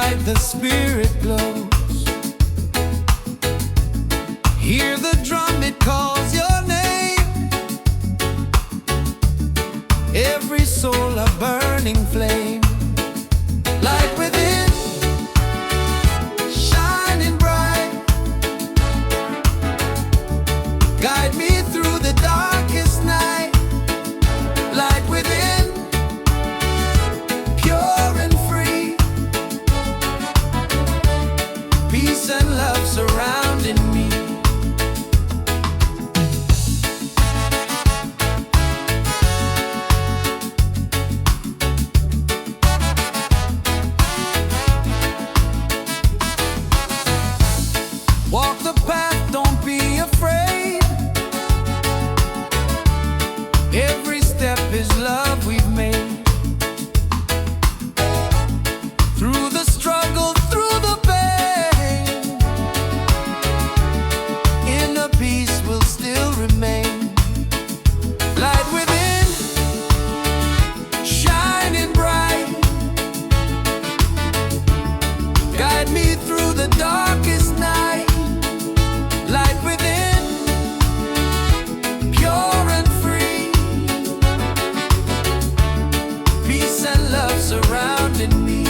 bright the spirit glows. Hear the drum, it calls your name. Every soul a burning flame. Light within, shining bright. Guide me through the darkest night. Light within, pure and free. Peace and love surrounding me. Walk the path, don't be afraid. Every step is love we've made. Through the struggle, through the pain, inner peace will still remain. Light within, shining bright. Guide me through the darkest night. Light within, pure and free. Peace and love surrounding me.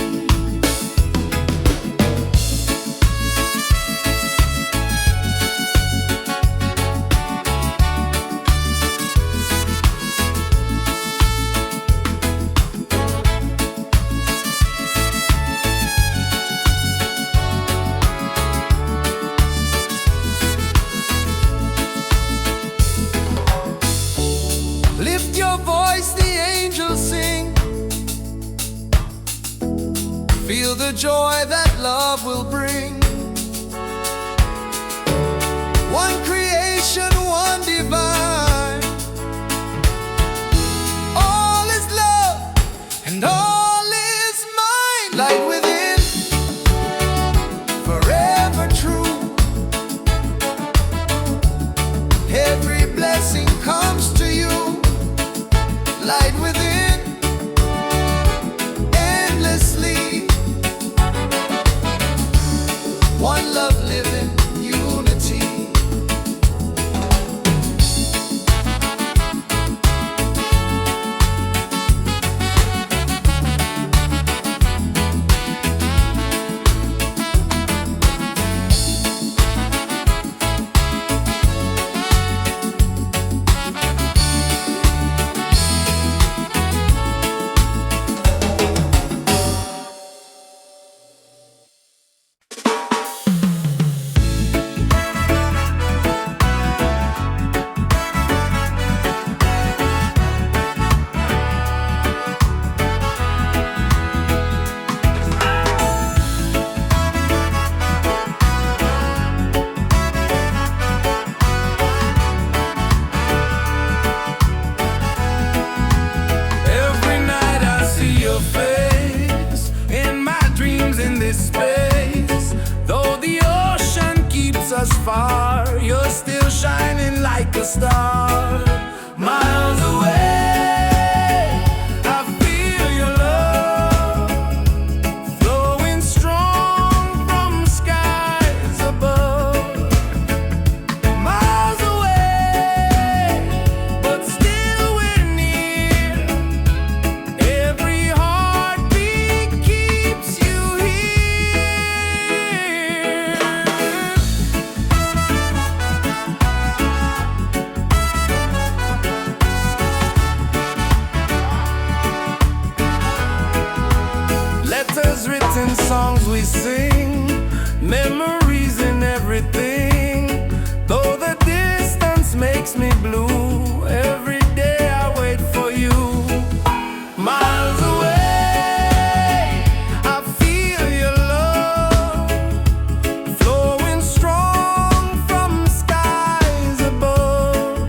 Lift your voice, the angels sing. Feel the joy that love will bring. One creation, one divine. All is love and all is mine. Light within, forever true. Every blessing comes to you. Light within, endlessly. One love living, unity. Every night I see your face in my dreams in this space. Though the ocean keeps us far, you're still shining like a star. Miles away, I feel your love flowing strong from skies above. Miles away, but still we're near. Every heartbeat keeps you here. Letters written, songs we sing, memories in everything. Though the distance makes me blue, every day I wait for you. Miles away, I feel your love flowing strong from skies above.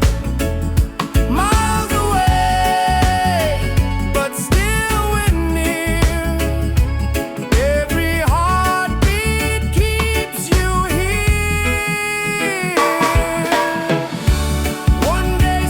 Miles away, but still we're near. Every heartbeat keeps you here. One day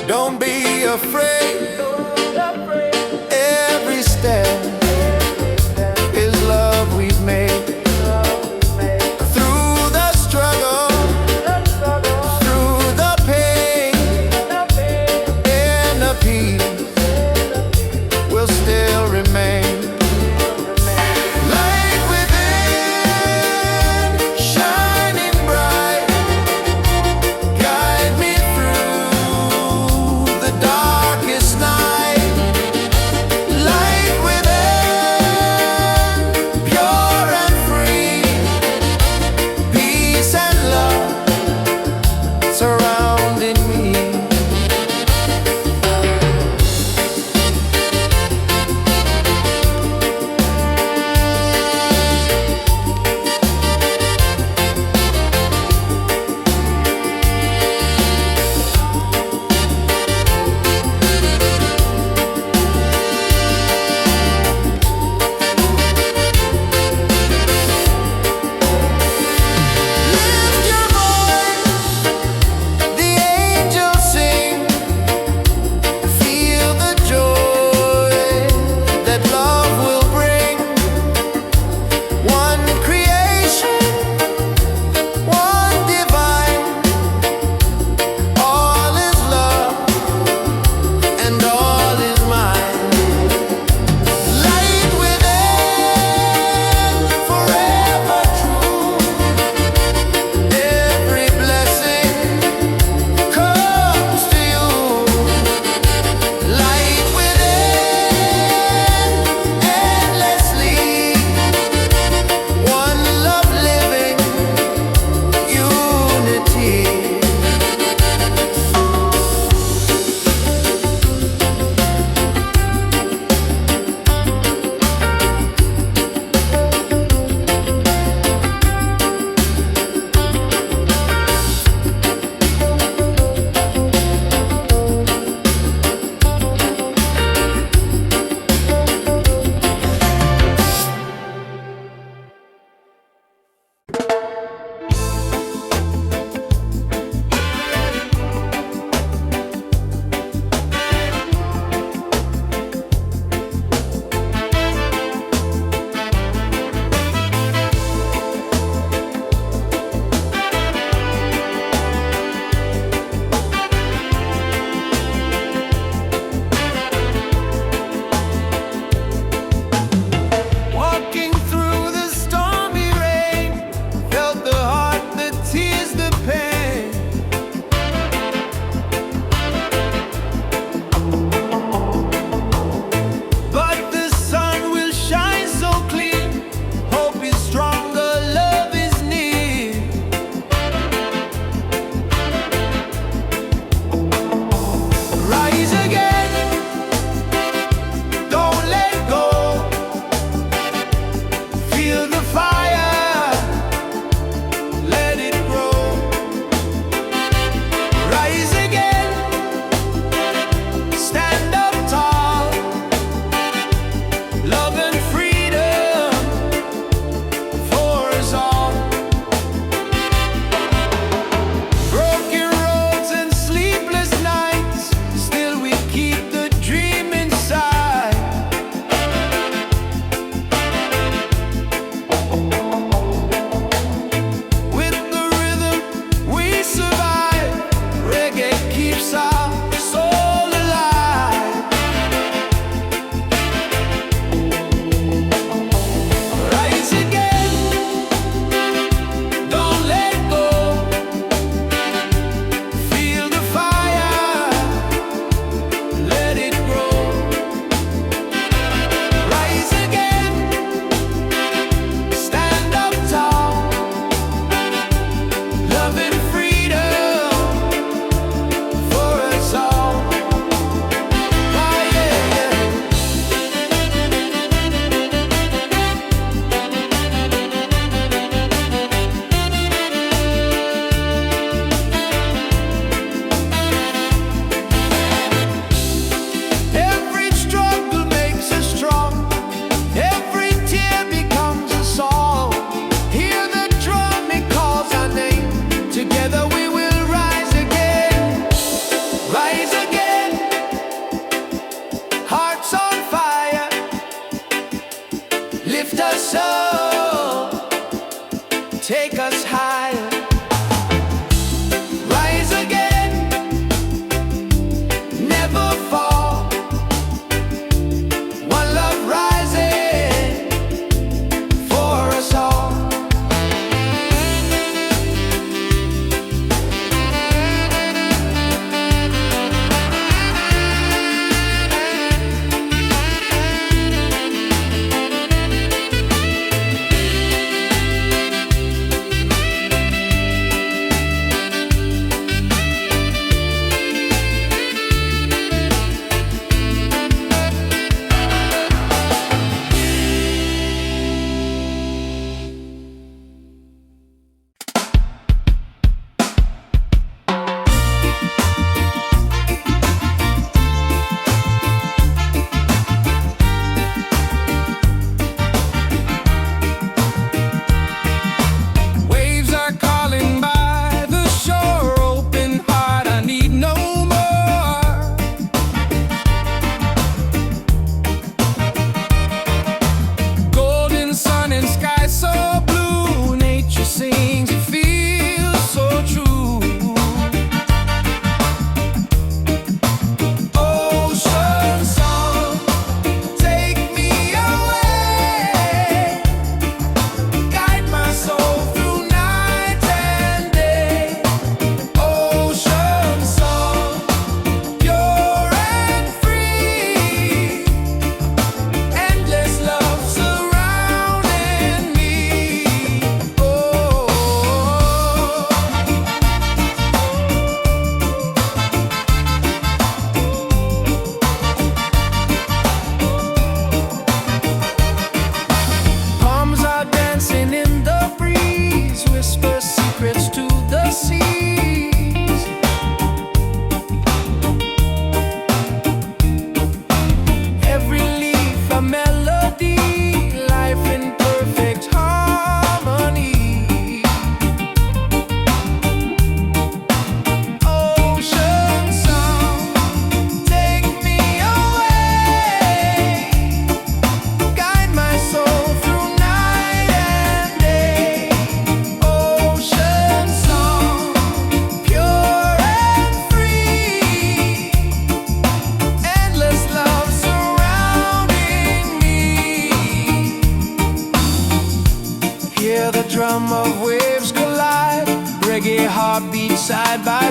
Don't be afraid. Every step is love we've made. Through the struggle, through the pain, and the peace will still remain. Light within, shining bright, guide me through the darkest night.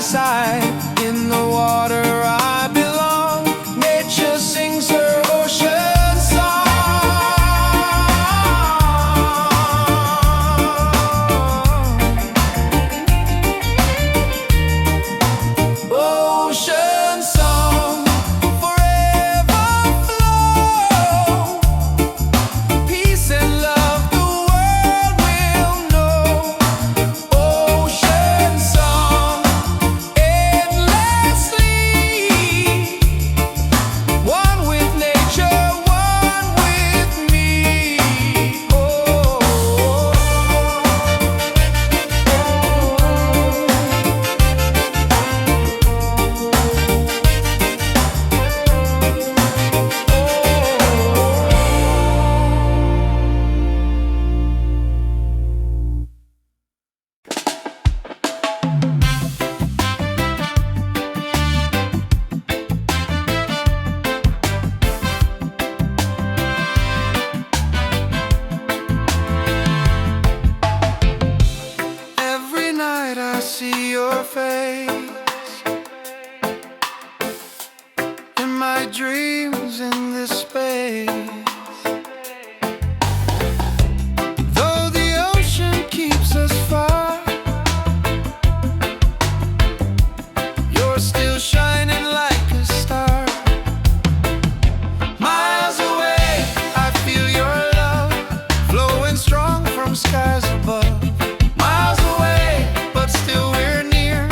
side. In the water I belong. Nature sings her ocean song. Ocean song, forever flow. Peace and love the world will know. Ocean song, endlessly. One with nature, one with me. Every night I see your face in my dreams in this space. Though the ocean keeps us far, you're still shining like a star. Miles away, I feel your love flowing strong from skies above. Miles away, but still we're near.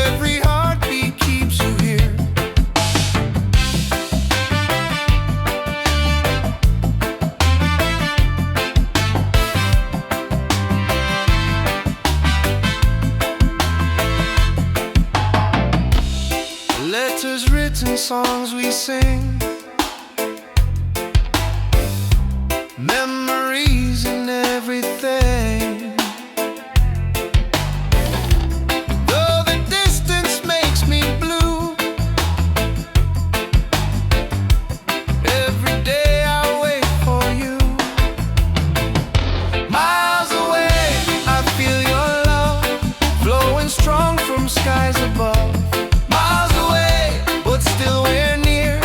Every heartbeat keeps you here. Letters written, songs we sing, memories and everything. Though the distance makes me blue, every day I wait for you. Miles away, I feel your love flowing strong from skies above. Miles away, but still we're near.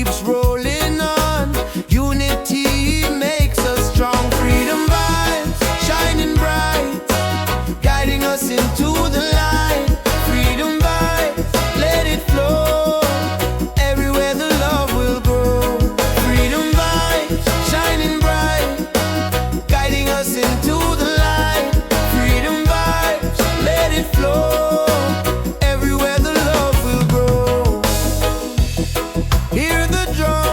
keeps rolling on. Unity makes us strong. Freedom vibes shining bright, guiding us into the light. Freedom vibes, let it flow. Everywhere the love will grow. Freedom vibes shining bright, guiding us into the light. Freedom vibes, let it flow. Everywhere the love will grow. Hear the drum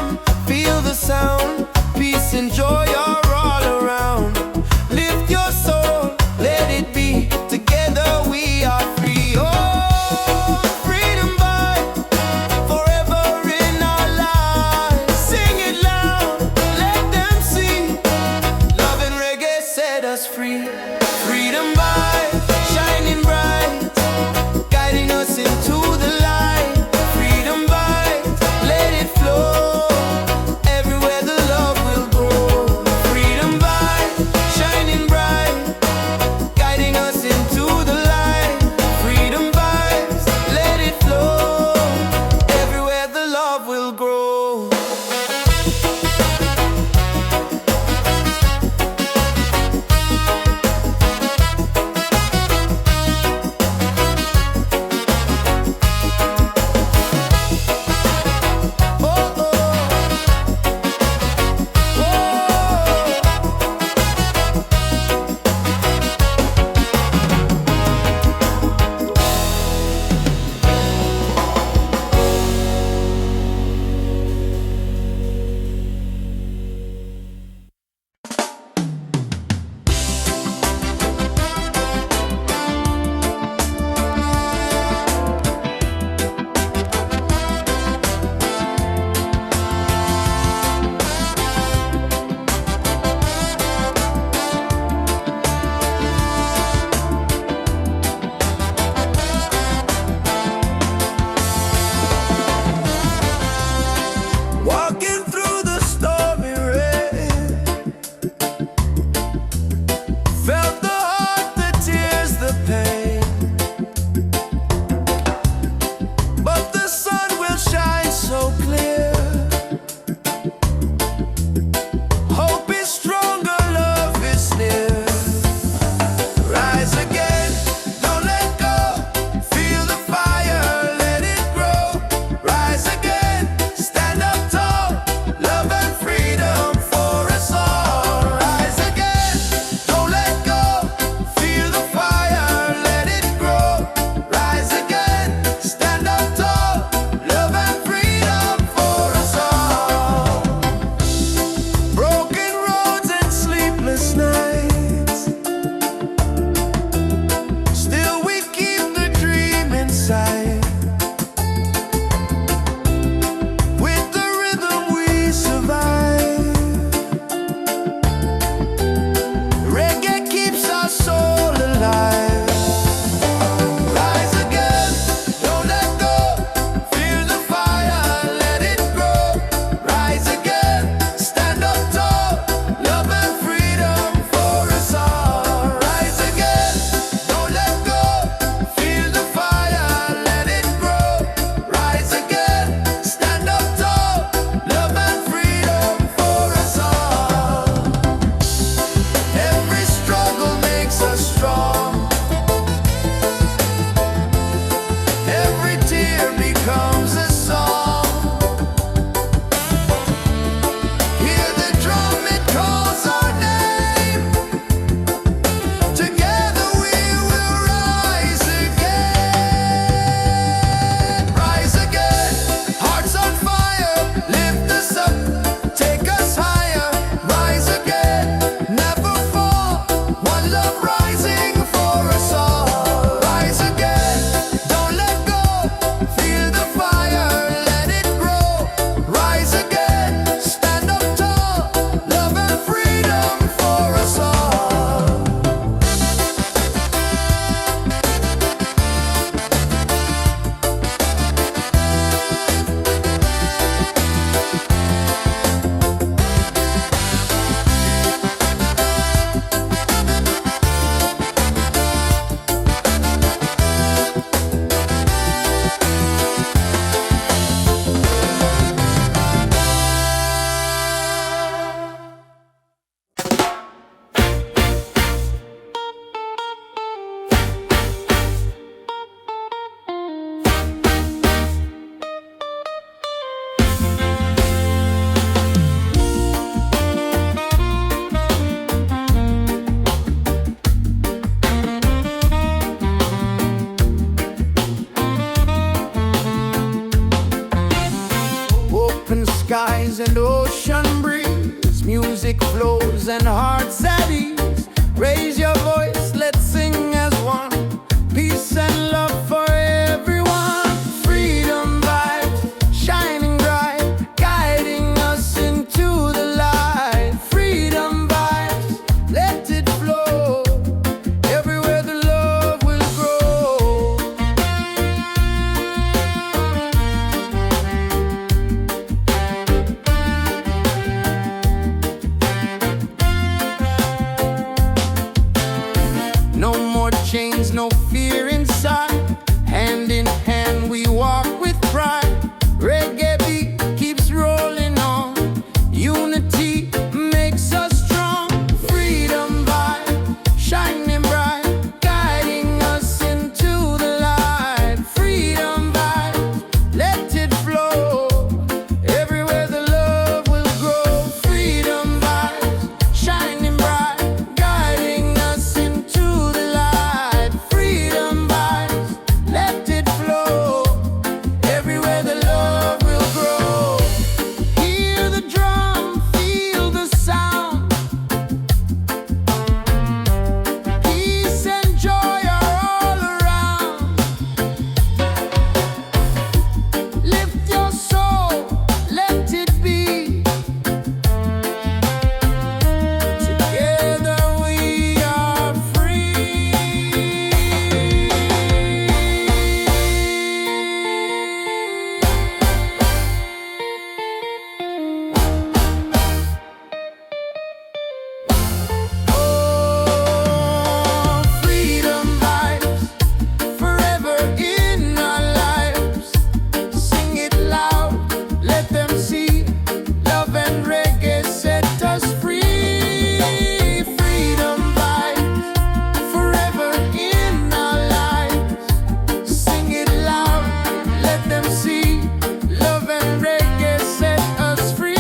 open skies and ocean breeze. Music flows and hearts at ease. Raise your voice, let's sing as one. Peace and love for everyone. Freedom vibes, shining bright, guiding us into the light. Freedom vibes, let it flow. Everywhere the love will grow. No more chains, no fear inside. Hand in hand we walk with pride. Reggae beat keeps rolling on. Unity makes us strong. Freedom vibe, shining bright, guiding us into the light. Freedom vibe, let it flow. Everywhere the love will grow. Freedom vibes, shining bright, guiding us into the light. Freedom vibes, let it flow. Everywhere the love will grow. Hear the drum, feel the sound. Peace and joy are all around. Lift your soul, let it be. Together we are free. Oh, freedom vibes, forever in our lives. Sing it loud, let them see. Love and reggae set us free. Freedom vibes, forever in our lives. Sing it loud, let them see. Love and reggae set us free.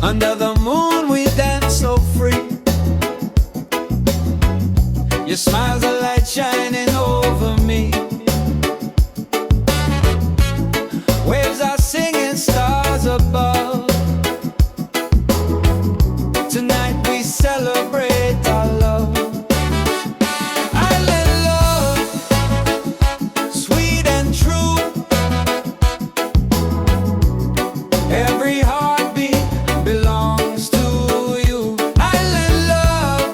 Under the moon we dance so free. Your smile's a light shining over me. Waves are singing, stars above. Tonight we celebrate our love. Island love, sweet and true. Every heartbeat belongs to you. Island love,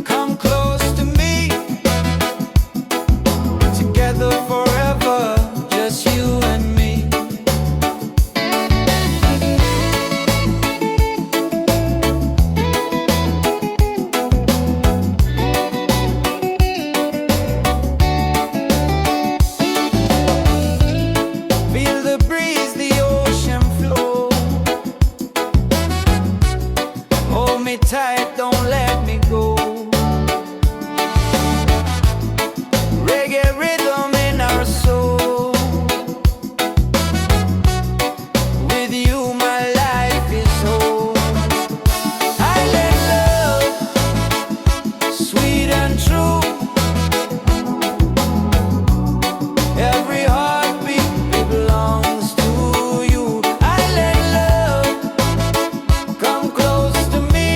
come close to me. Together forever, just you and me. Feel the breeze, the ocean flow. Hold me tight, don't let me go. Reggae rhythm in our soul. With you my life is whole. Island love, sweet and true. Every heartbeat belongs to you. Island love, come close to me.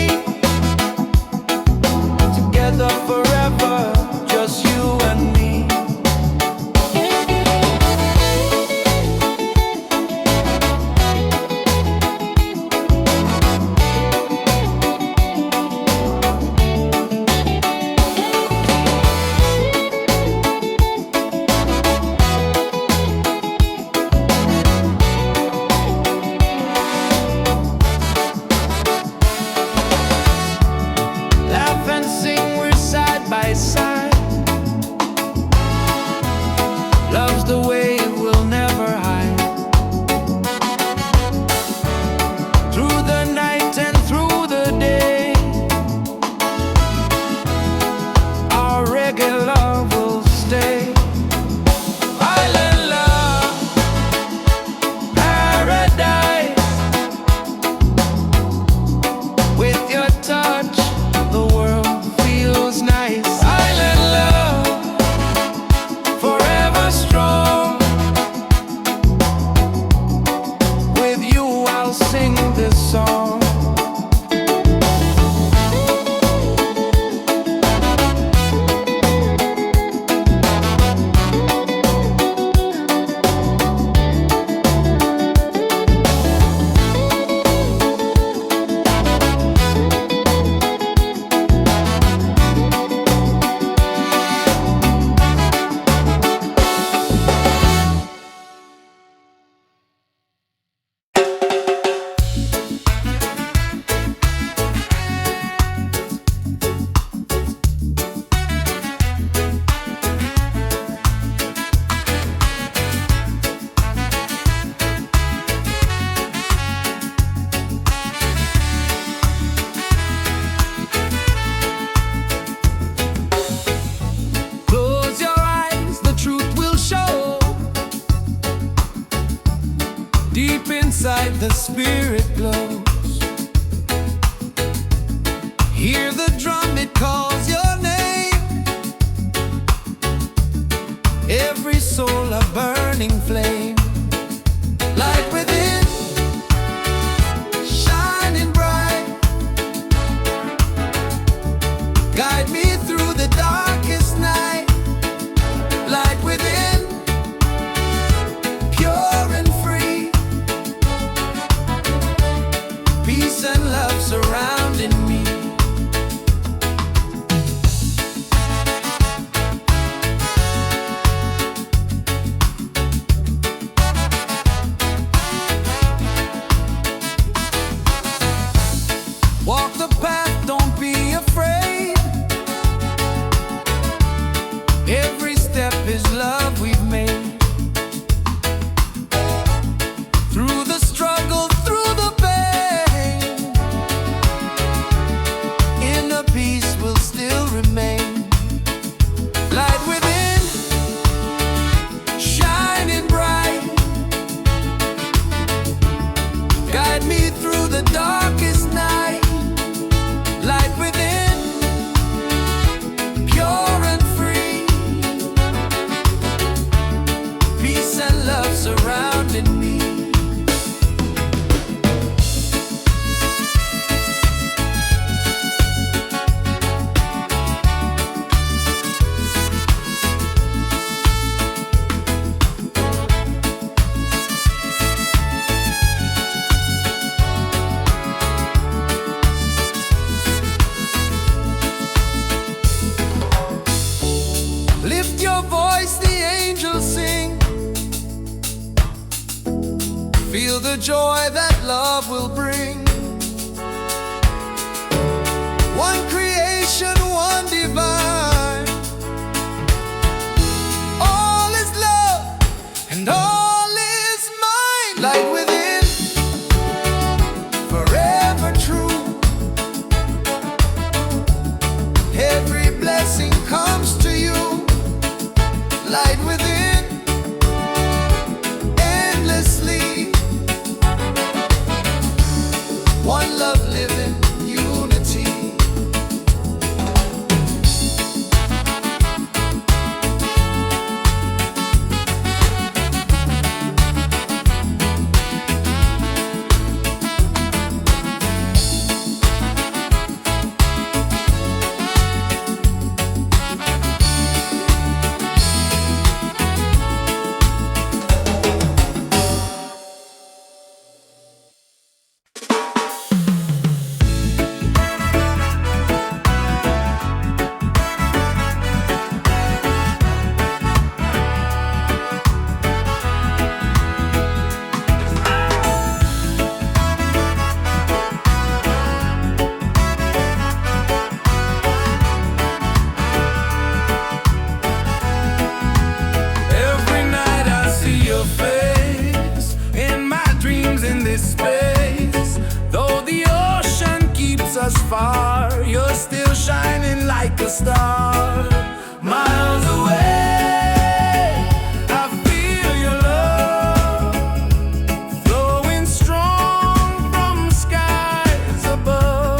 night the spirit glows. Hear the drum, it calls your name. Every soul a burning flame. Light within, shining bright. Guide me through the darkest night. Light within, pure and free. Peace and love surrounding me. Walk the path, don't be afraid. Every step is love we've made. Through the struggle, through the pain, inner peace will still remain. Light within, shining bright. Guide me through the darkest night. Light within, pure and free. Peace and love surrounding me. Lift your voice, the angels sing. Feel the joy that love will bring. One creation, one divine. All is love and all is mine. Light within, forever true. Every blessing comes to you. Light within, endlessly. One love living, unity. Every night I see your face in my dreams in this space. Though the ocean keeps us far, you're still shining like a star. Miles away, I feel your love flowing strong from skies above.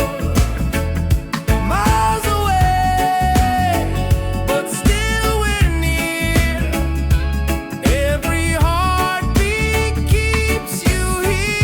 Miles away, but still we're near. Every heartbeat keeps you here.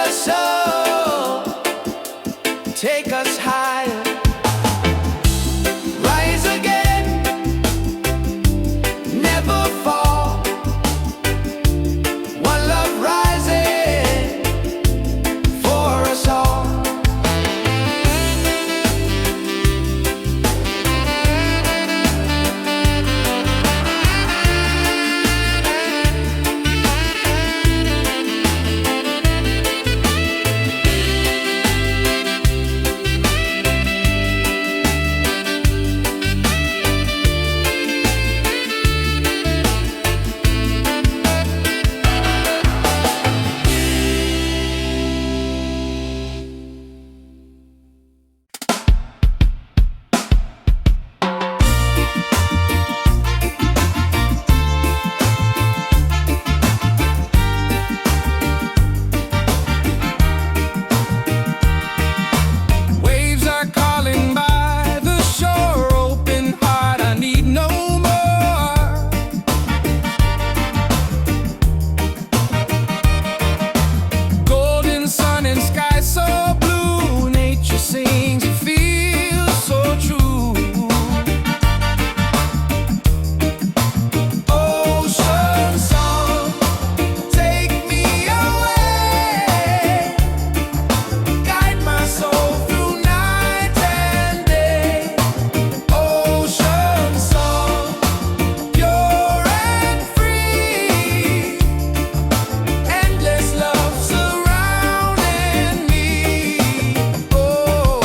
us up, take us higher, rise again, never fall. One love rising for us all. Waves are calling by the shore, open heart, I need no more. Golden sun and sky so blue, nature sings, it feels so true. Ocean song, take me away, guide my soul through night and day. Ocean song, pure and free, endless love surrounding me. Oh,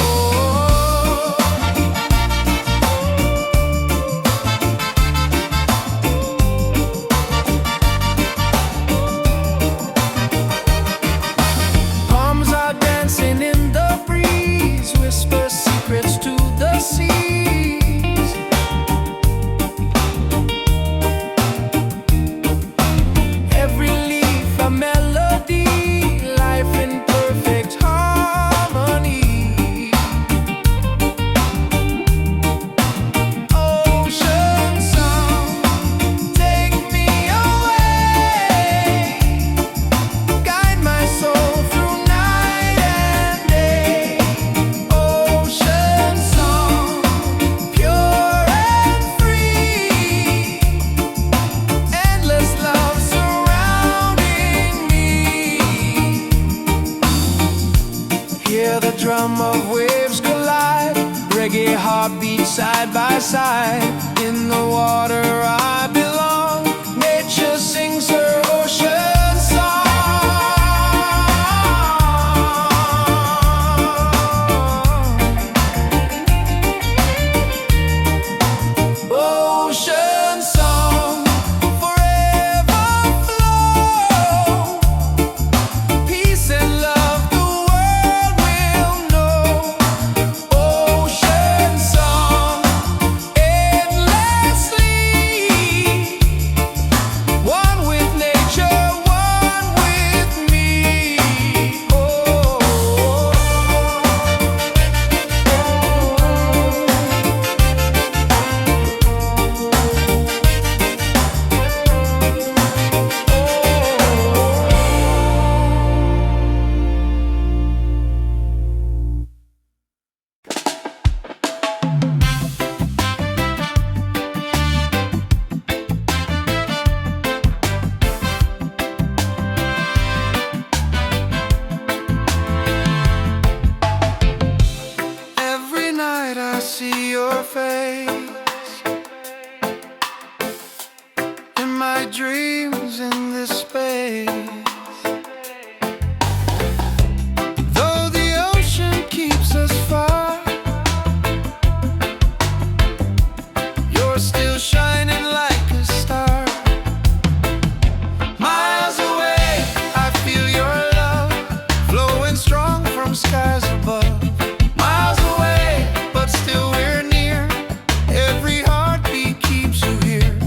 palms are dancing in the breeze, whisper secrets to the seas. Every leaf a melody, life in perfect harmony. Ocean song, take me away, guide my soul through night and day. Ocean song, pure and free, endless love surrounding me. Hear the drum of waves collide, reggae heartbeat side by side. In the water I belong, nature sings her ocean song. Ocean song, forever flow, peace and love the world will know. Ocean song, endlessly, one with nature, one with me. Oh, every night I see your face in my dreams in this space. Though the ocean keeps us far, you're still shining like a star. Miles away, I feel your love flowing strong from skies above. Miles away, but still we're near. Every heartbeat keeps you here.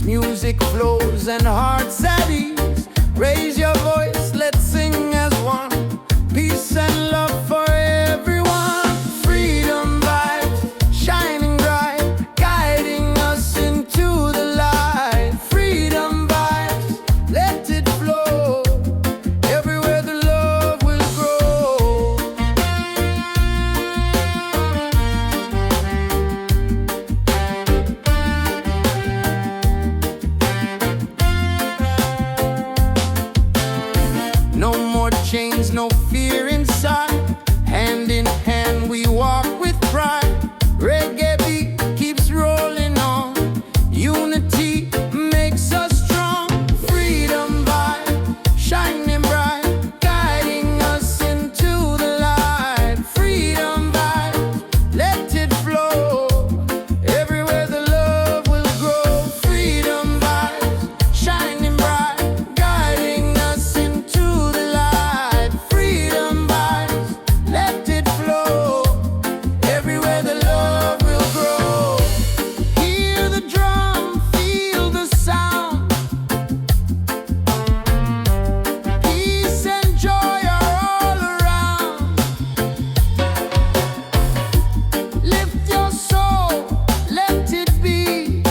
Music flows and hearts at ease. Raise your voice, let's sing as one. Peace and love for everyone. Freedom vibes, shining bright, guiding us into the light. Freedom vibes, let it flow. Everywhere the love will grow. No more chains, no fear inside. Hand in hand we walk with pride. Reggae beat keeps rolling on. Unity makes us strong. Freedom vibe, shining bright, guiding us into the light. Freedom vibe, let it flow. Everywhere the love will grow. Freedom vibes, shining bright, guiding us into the light. Freedom vibes, let it flow. Everywhere the love will grow. Hear the drum, feel the sound. Peace and joy are all around. Lift your soul, let it be.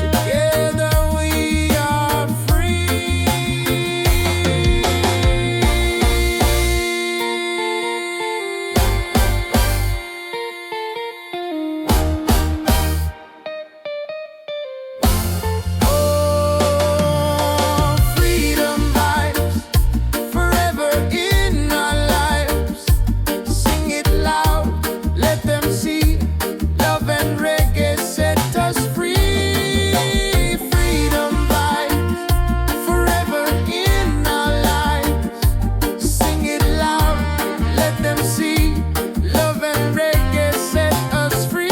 Together we are free. Oh, freedom vibes, forever in our lives. Sing it loud, let them see. Love and reggae set us free. Freedom vibes, forever in our lives. Sing it loud, let them see. Love and reggae set us free.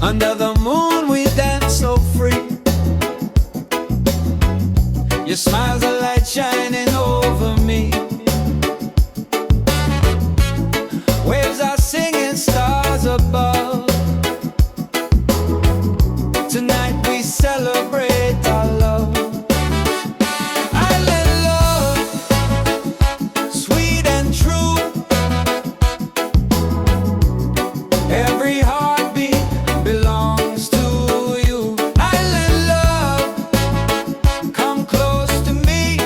Under the moon we dance so free. Your smile's a light shining over me. Waves are singing, stars above. Tonight we celebrate our love. Island love, sweet and true. Every heartbeat belongs to you. Island love, come close to me.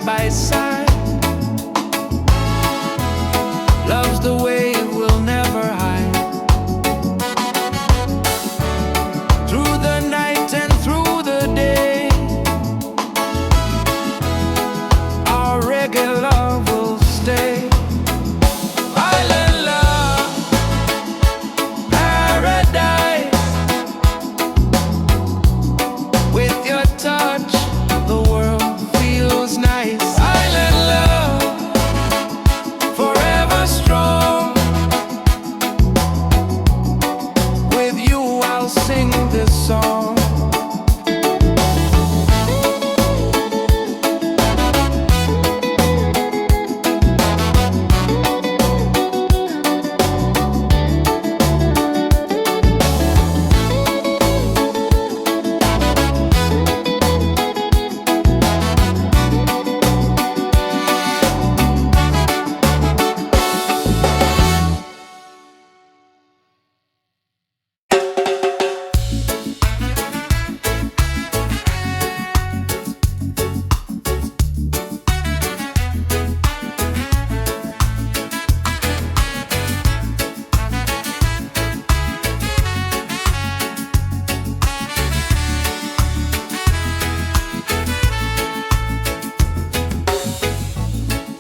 by side. Love's the way it will never hide. Through the night and through the day, our reggae love will stay. Island love, paradise. With your touch, the world feels nice. Island love, forever strong. With you I'll sing this song.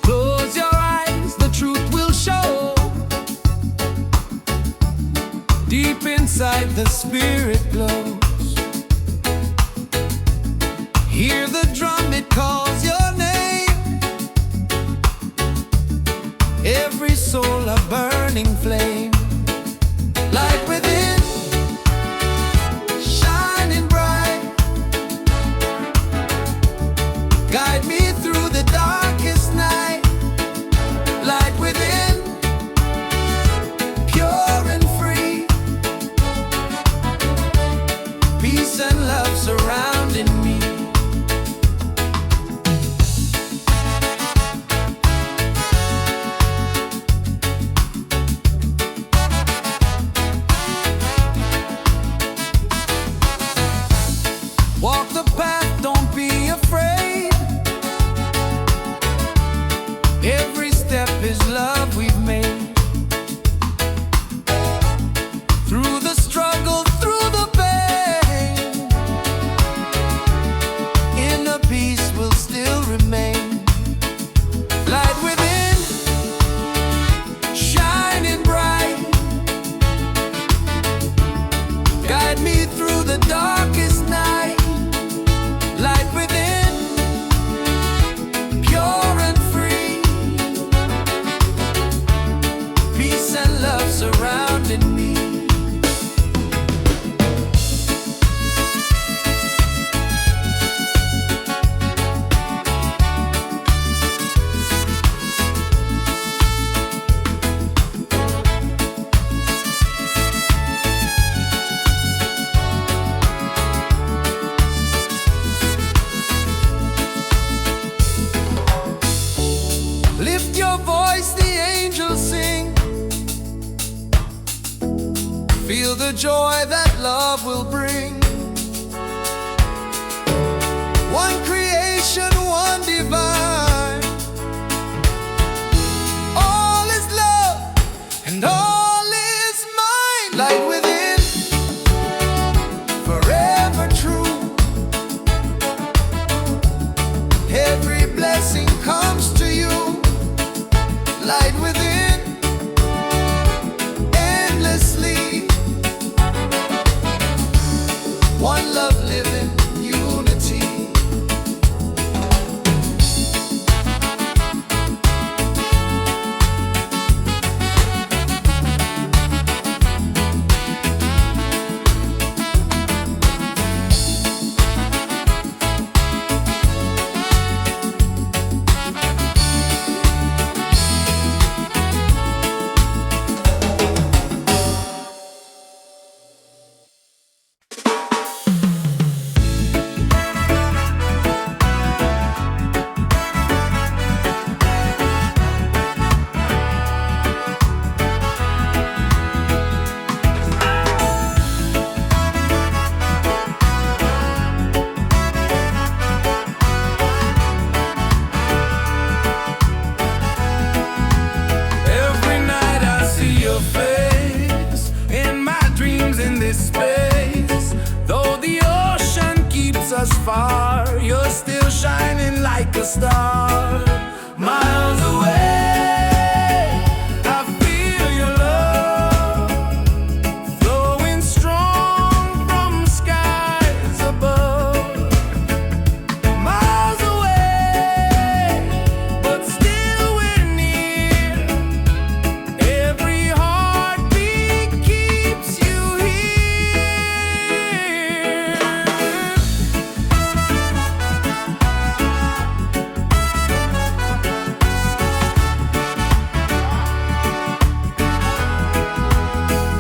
Close your eyes, the truth will show. Deep inside the spirit glows. Hear the drum, it calls your name. Every soul a burning flame. Light within, shining bright. Guide me through the darkest night. Light within, pure and free. Peace and love surrounding me. Walk the path, don't be afraid. Every step is love we've made. Through the struggle, through the pain, inner peace will still remain. Light within, shining bright. Guide me through the darkest night. Light within, pure and free. Peace and love surrounding me. Lift your voice, the angels sing. Feel the joy that love will bring. One creation, one divine. All is love and all is mine. Light within, forever true. Every blessing comes to you. Light within, endlessly. like a star. Miles away, I feel your love flowing strong from skies above. Miles away, but still we're near. Every heartbeat keeps you here.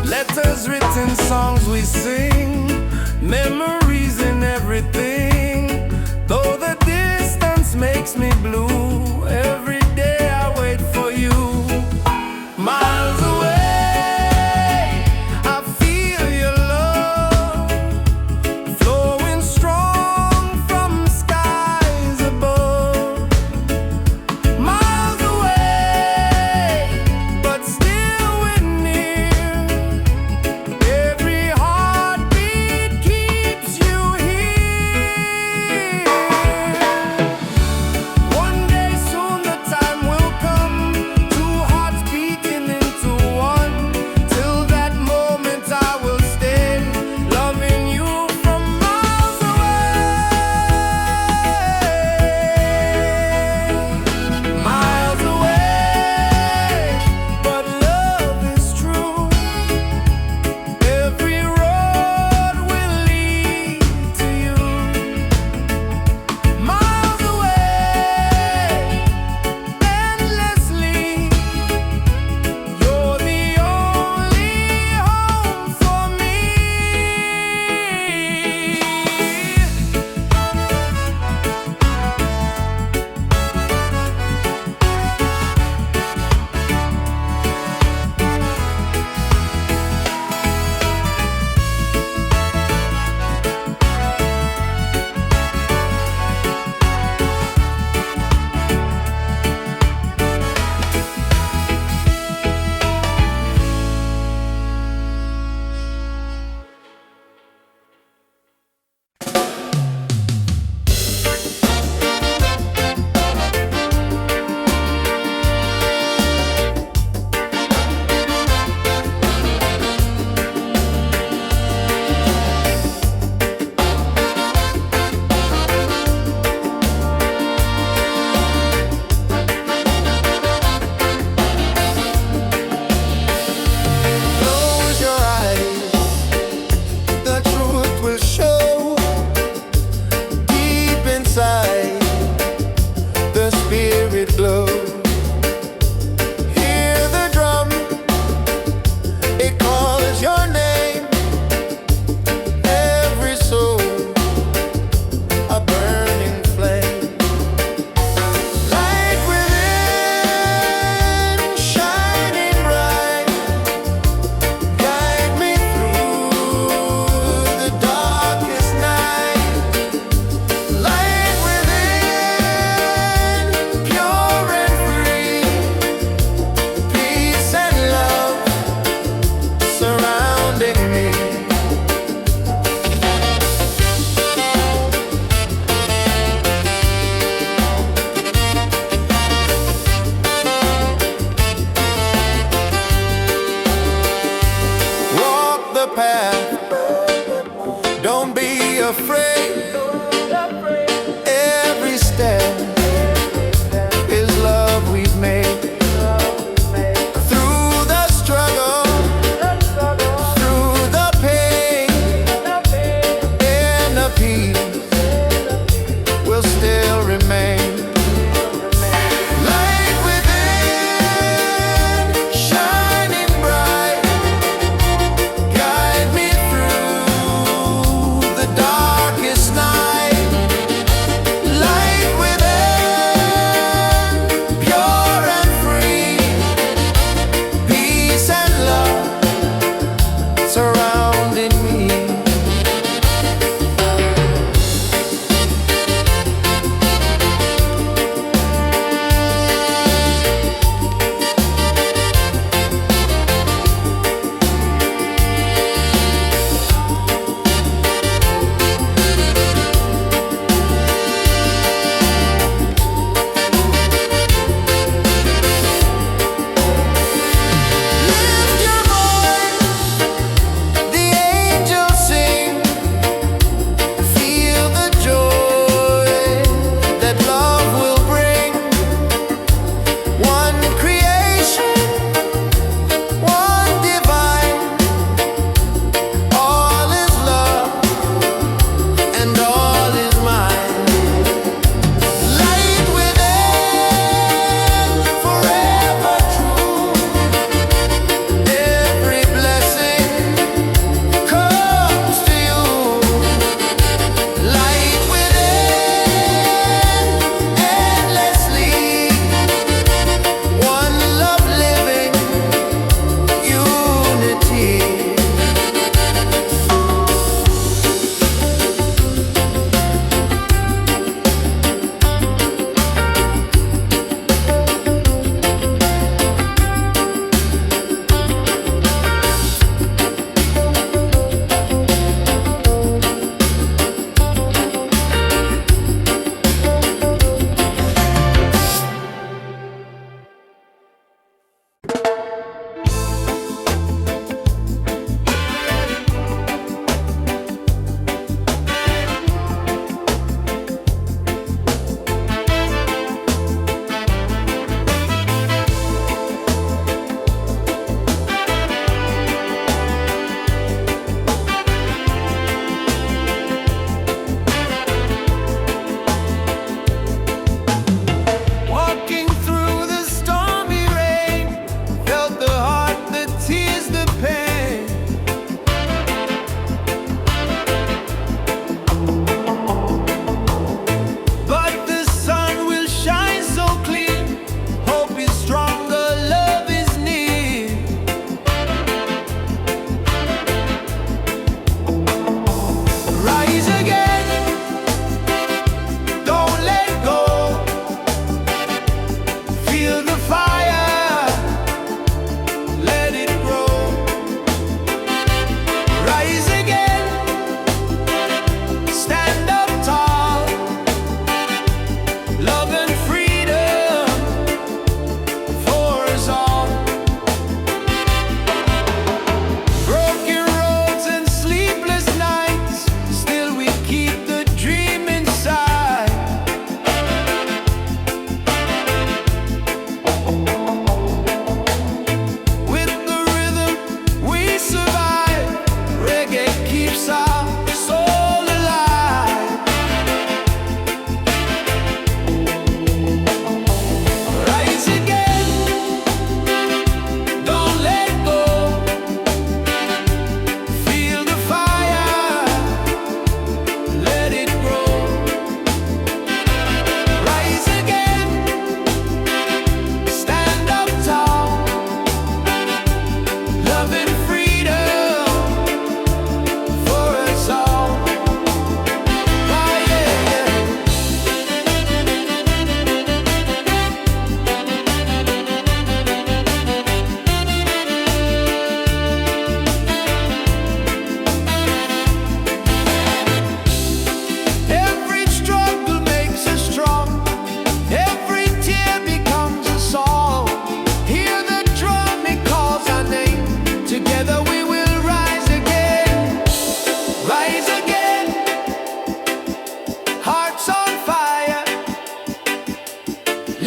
Letters written, songs we sing, memories in everything. Though the distance makes me blue, every day I wait for you. Miles away, I feel your love flowing strong from skies above. Miles away, but still we're near. Every heartbeat keeps you here.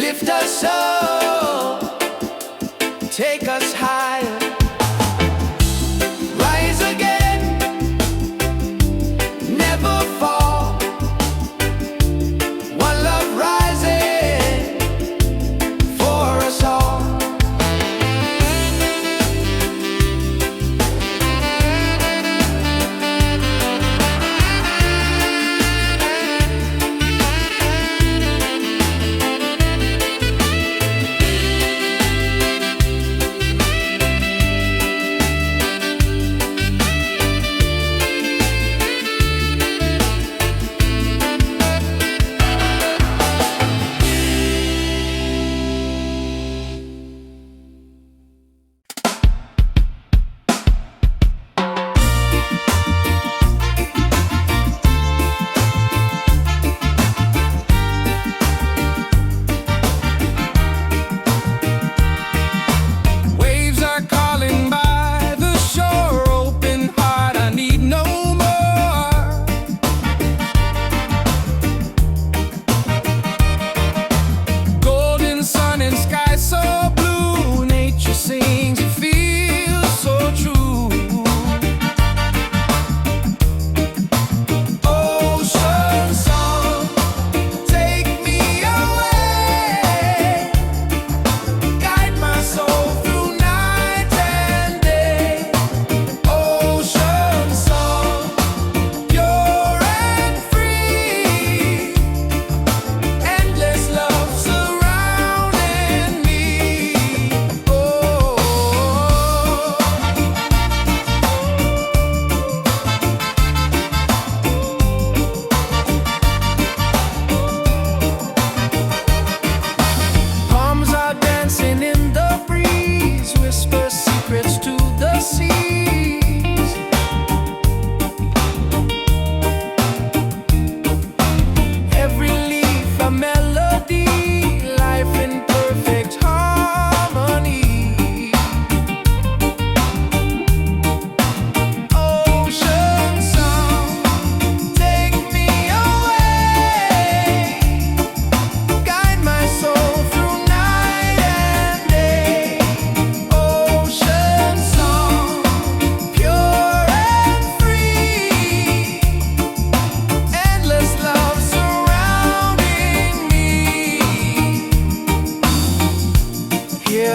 Lift us up, take us higher, rise again, never fall. One love rising for us all.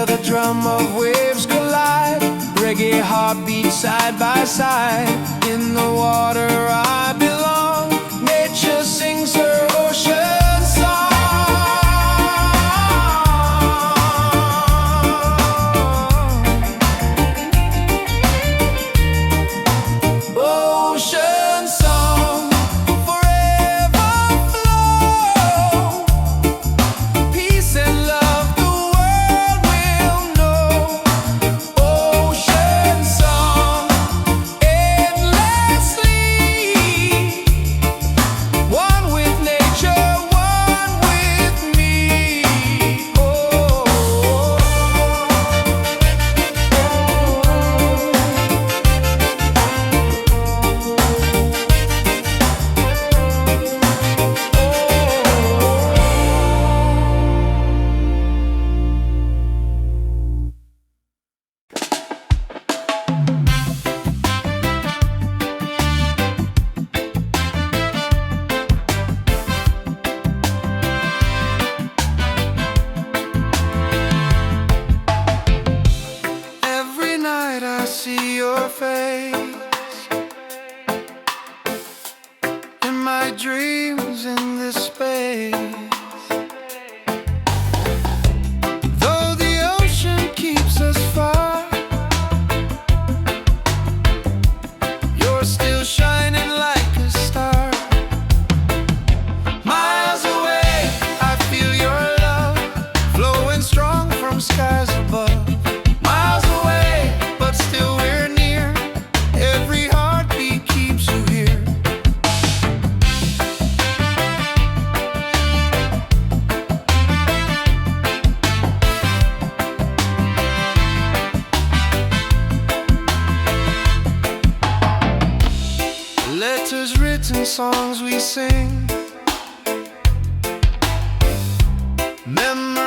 The drum of waves collide, reggae heartbeat side by side. In the water I belong, nature sings her ocean song. Ocean song, forever flow, peace and love. See your face in my dreams in this space. Though the ocean keeps us far, you're still shining like a star. Miles away, I feel your love flowing strong from skies above. Miles away, but still we're near. Every heartbeat keeps you here. Letters written, songs we sing, memories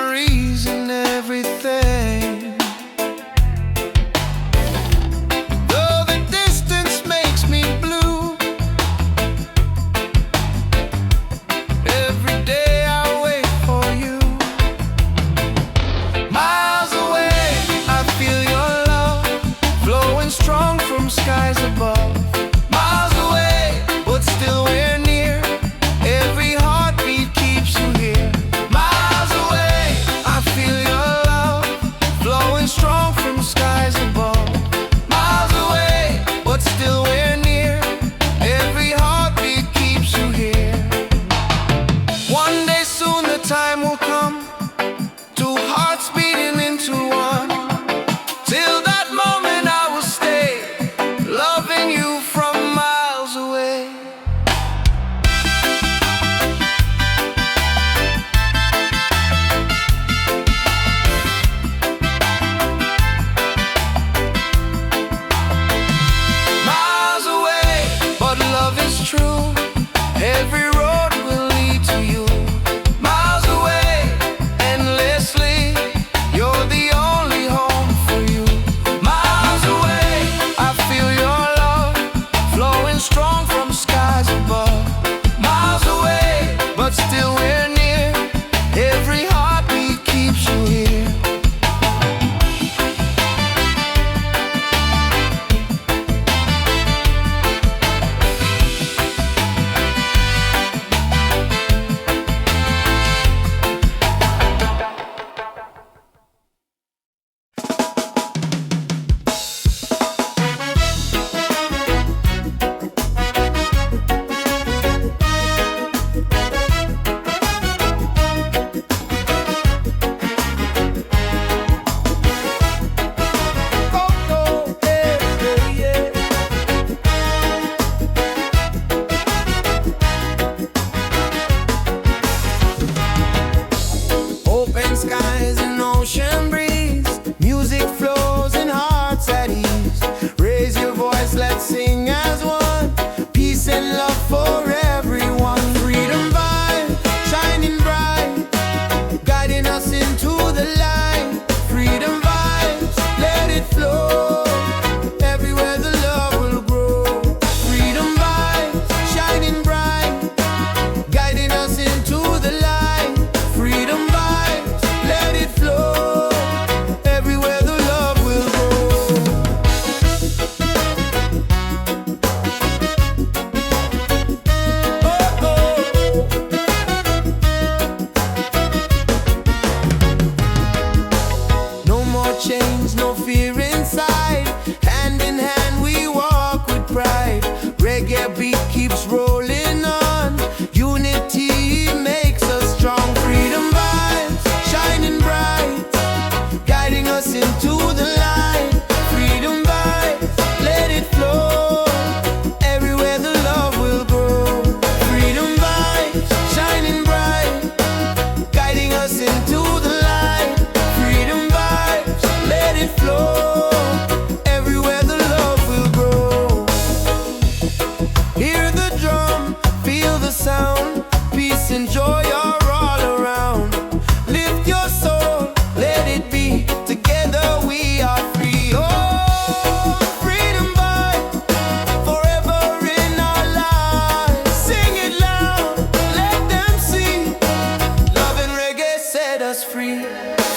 set us free.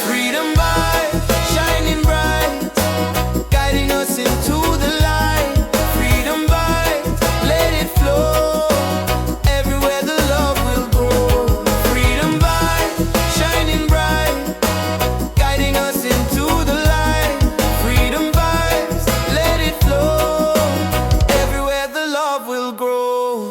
Freedom vibes shining bright, guiding us into the light. Freedom vibes, let it flow, everywhere the love will grow. Freedom vibes shining bright, guiding us into the light. Freedom vibes, let it flow, everywhere the love will grow.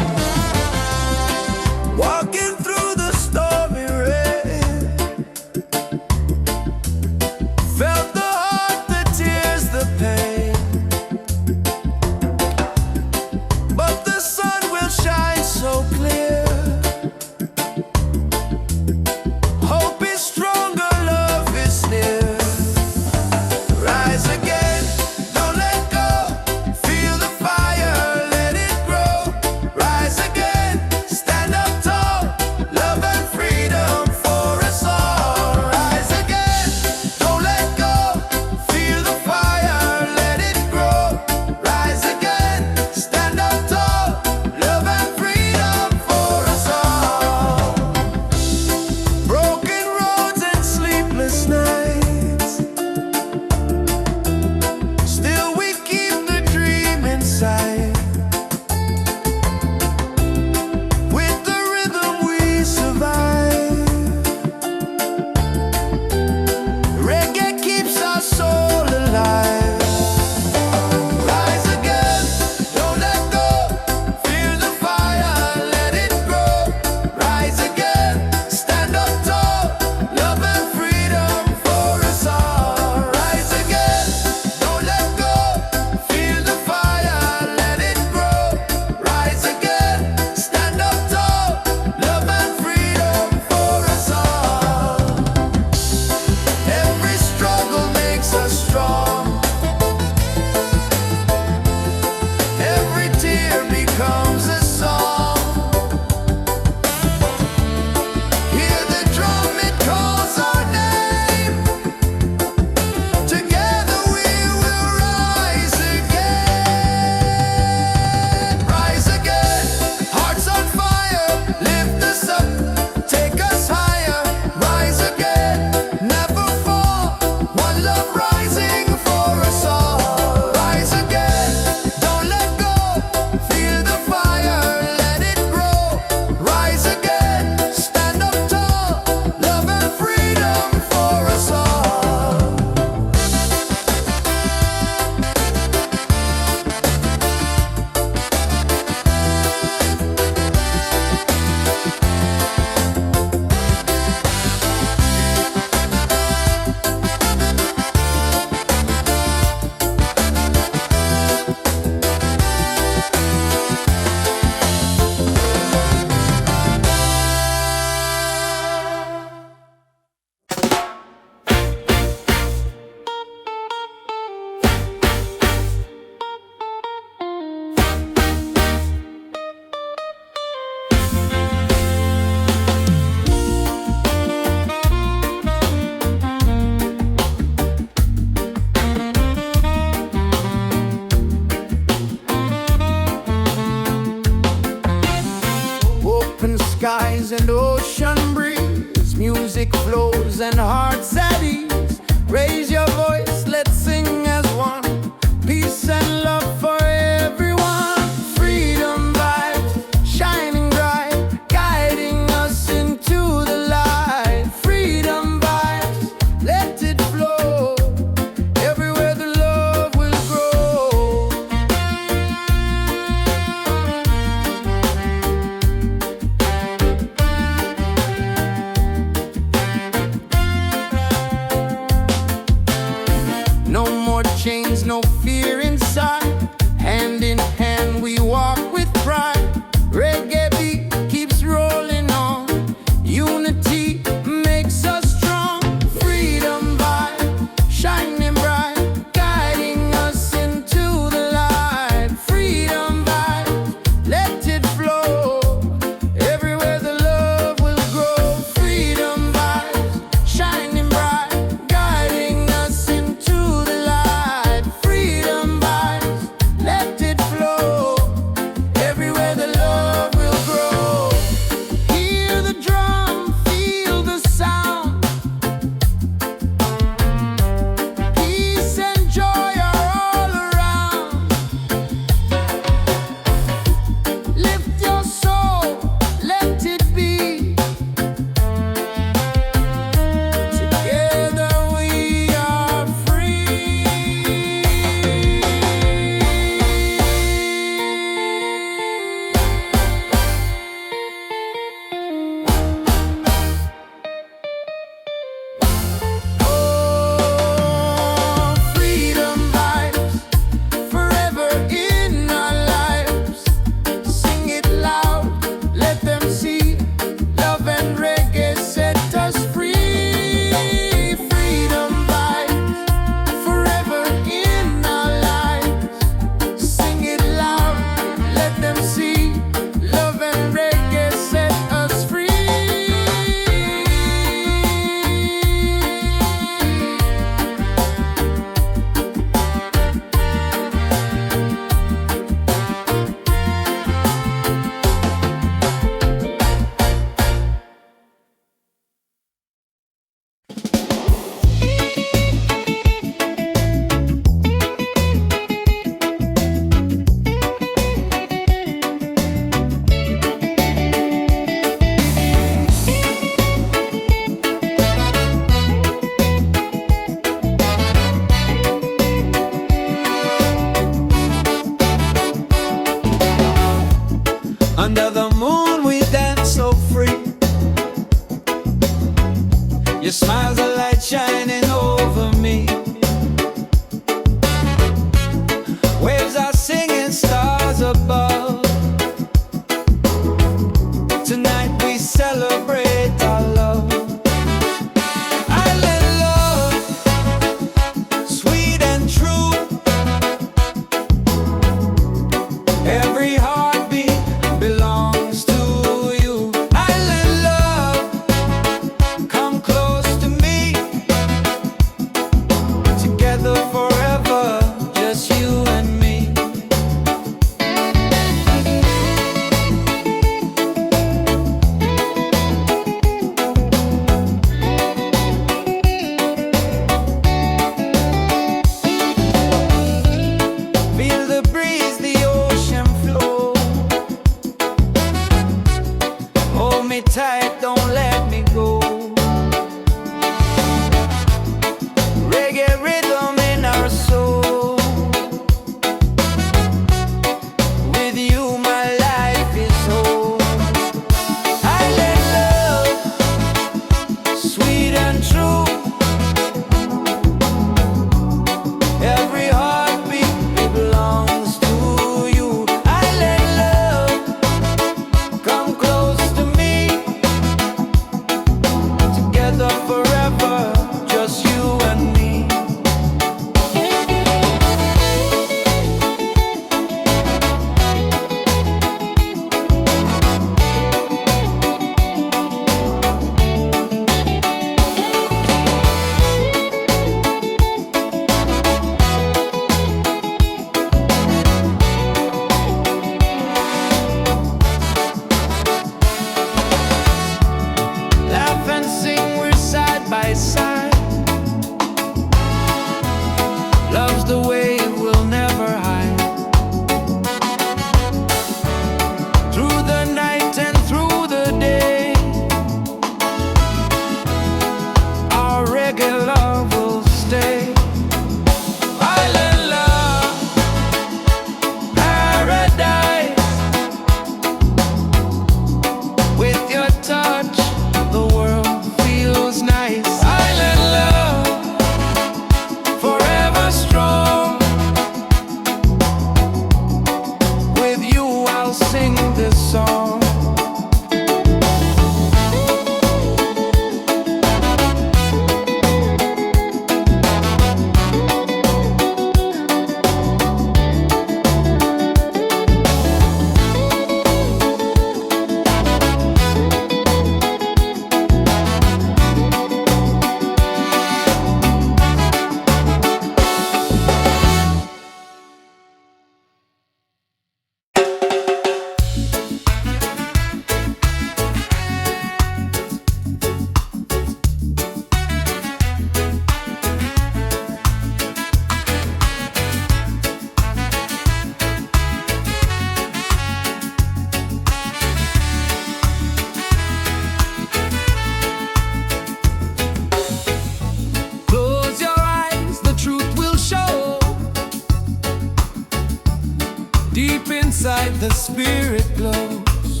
inside the spirit glows.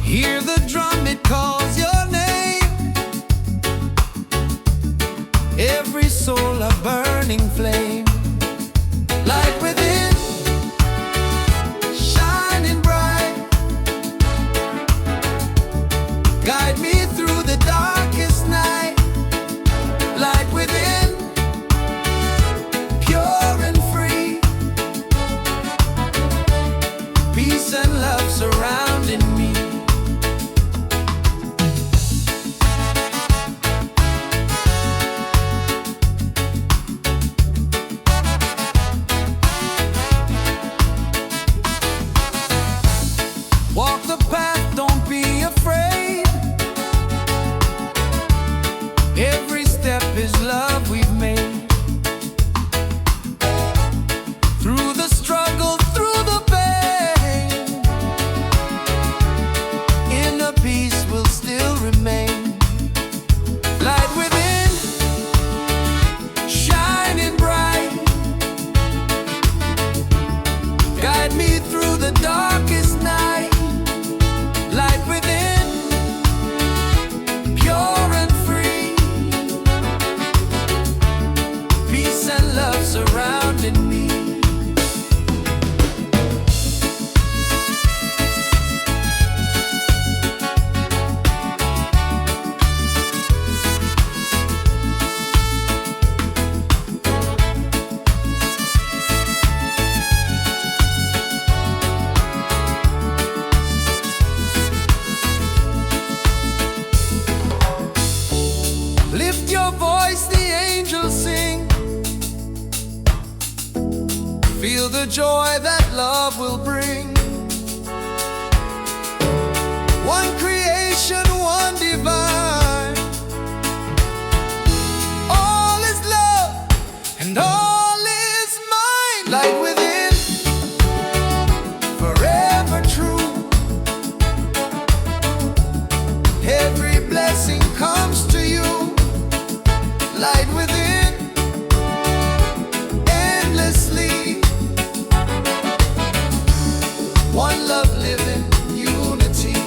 Hear the drum, it calls your name. Every soul a burning flame. Light within, shining bright. Guide me through the darkest night. Light within, pure and free. Peace and love surrounding me. Walk the path, don't be afraid. Every step is love we've made. Through the struggle, through the pain, inner peace will still remain. Light within, shining bright. Guide me through the darkest night. Light within, pure and free. Peace and love surrounding me. Lift your voice, the angels sing. Feel the joy that love will bring. One creation, one divine. All is love and all is mine. Light within, forever true. Every blessing comes to you. Light within, endlessly. One love living, unity.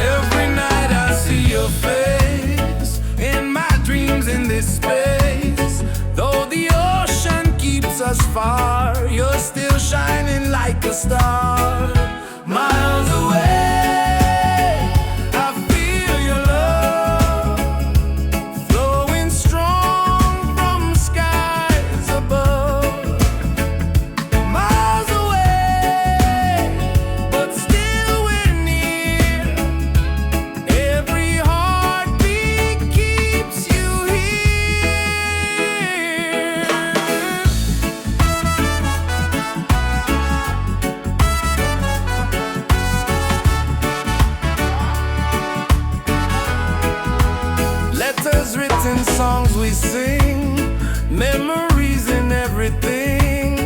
Every night I see your face in my dreams in this space. Though the ocean keeps us far, you're still shining like a star. Miles away, I feel your love flowing strong from skies above. Miles away, but still we're near. Every heartbeat keeps you here. Letters written, songs we sing, memories in everything.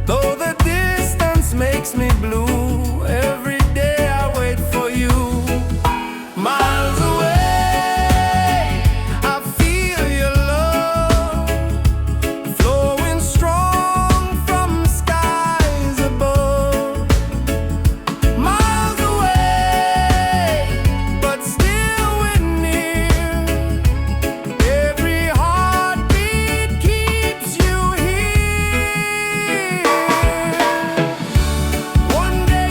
Though the distance makes me blue, every day I wait for you. Miles away, I feel your love flowing strong from skies above. Miles away, but still we're near. Every heartbeat keeps you here. One day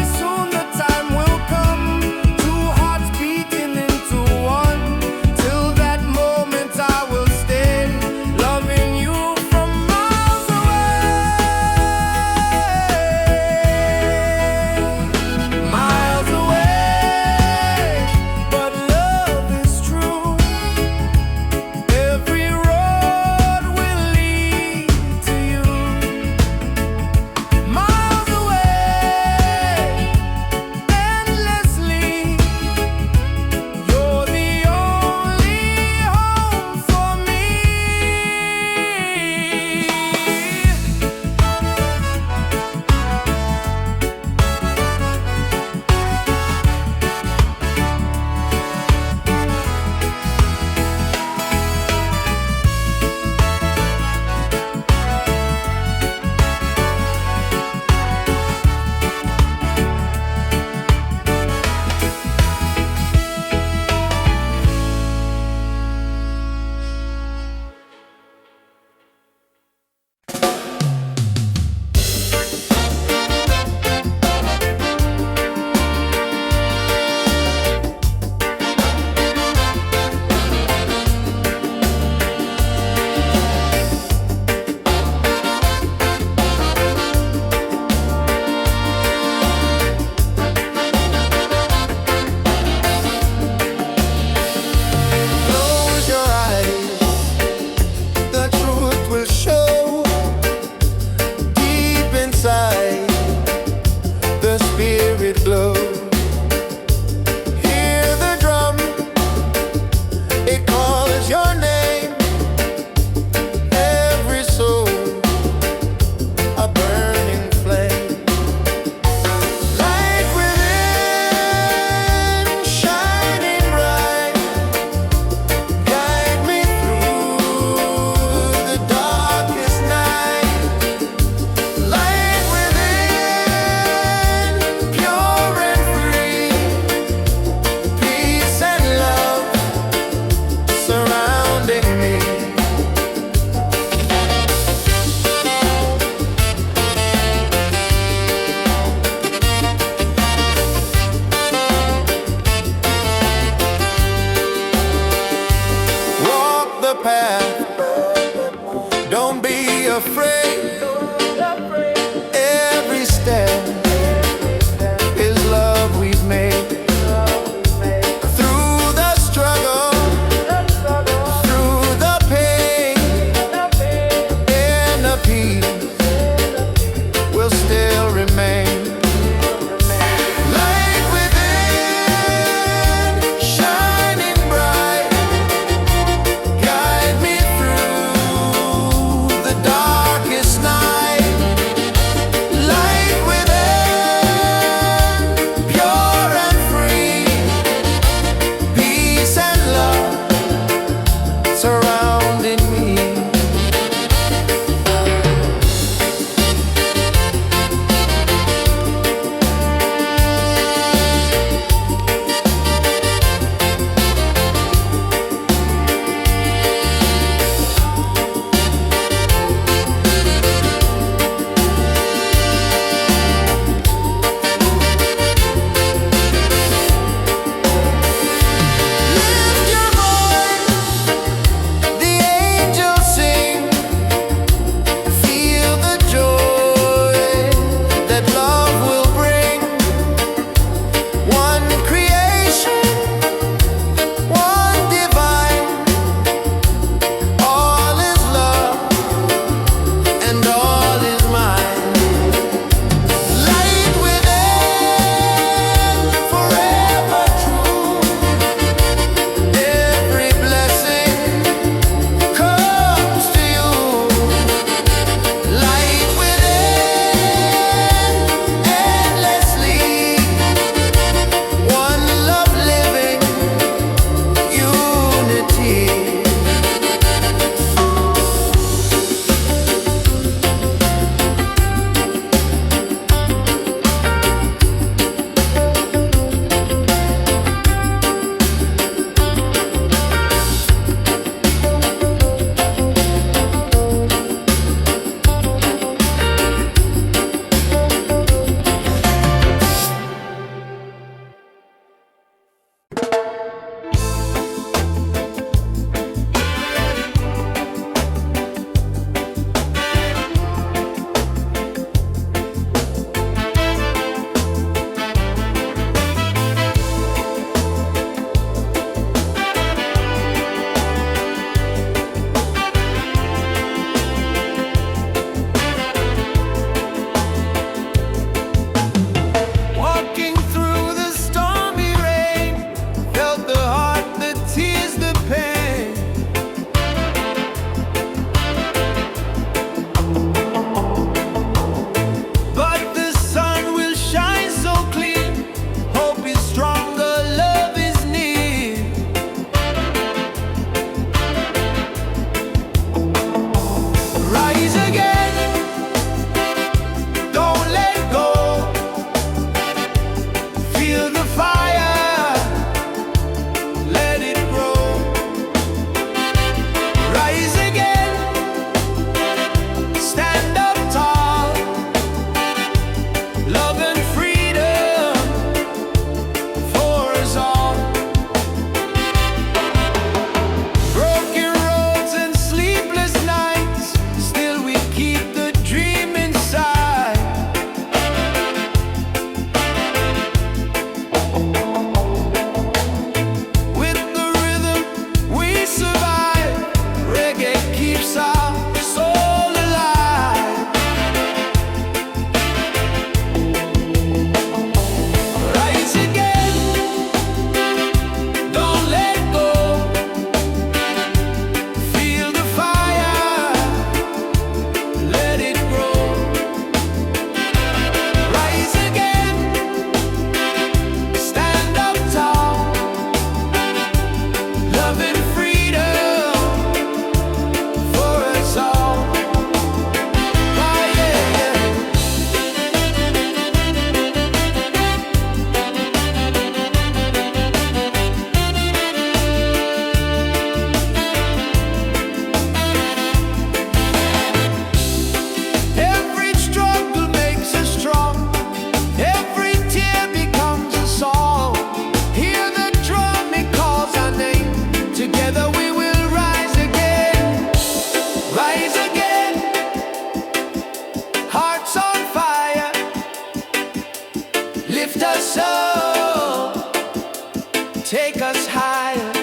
take us higher.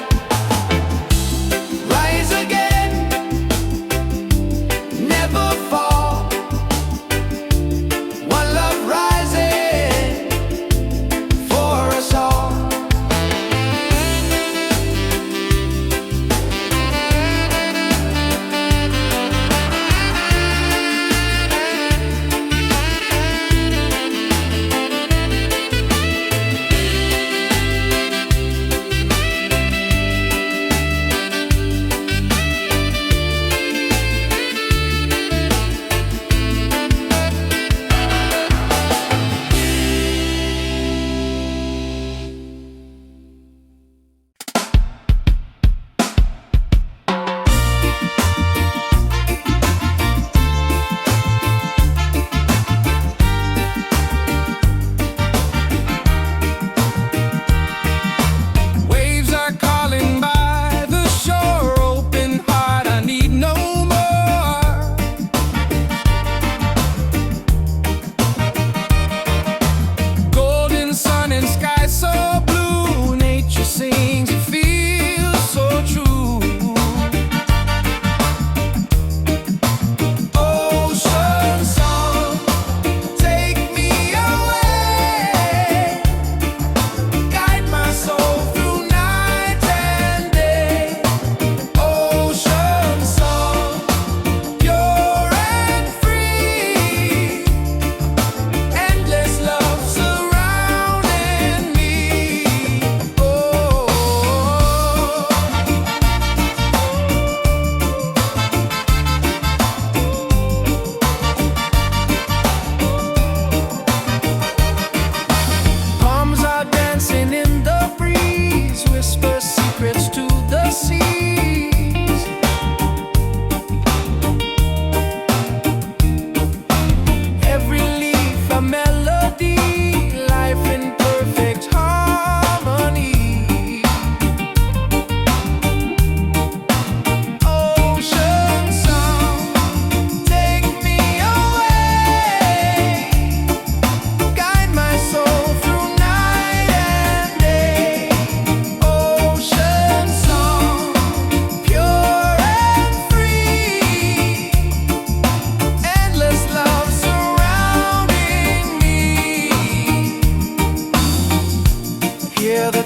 Rise again, never fall. One love rising for us all.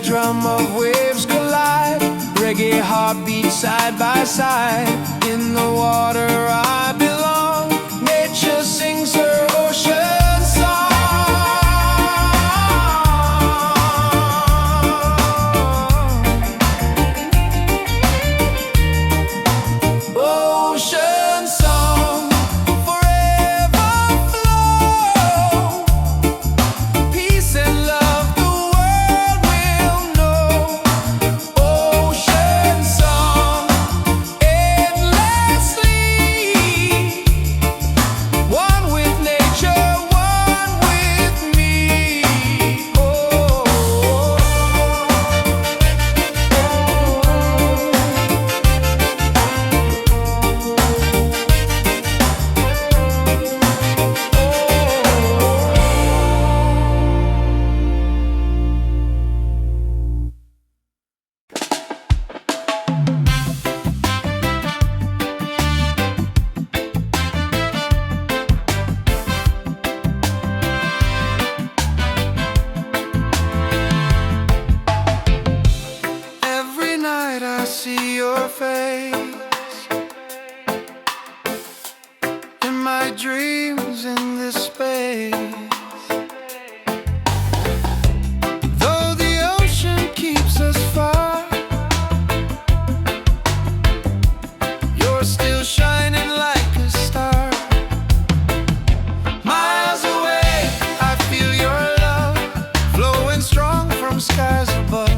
Drum of waves collide, reggae heartbeats side by side. In the water I belong, nature sings her ocean song. Ocean song, forever flow. Peace and love see your face in my dreams in this space. Though the ocean keeps us far, you're still shining like a star. Miles away, I feel your love flowing strong from skies above.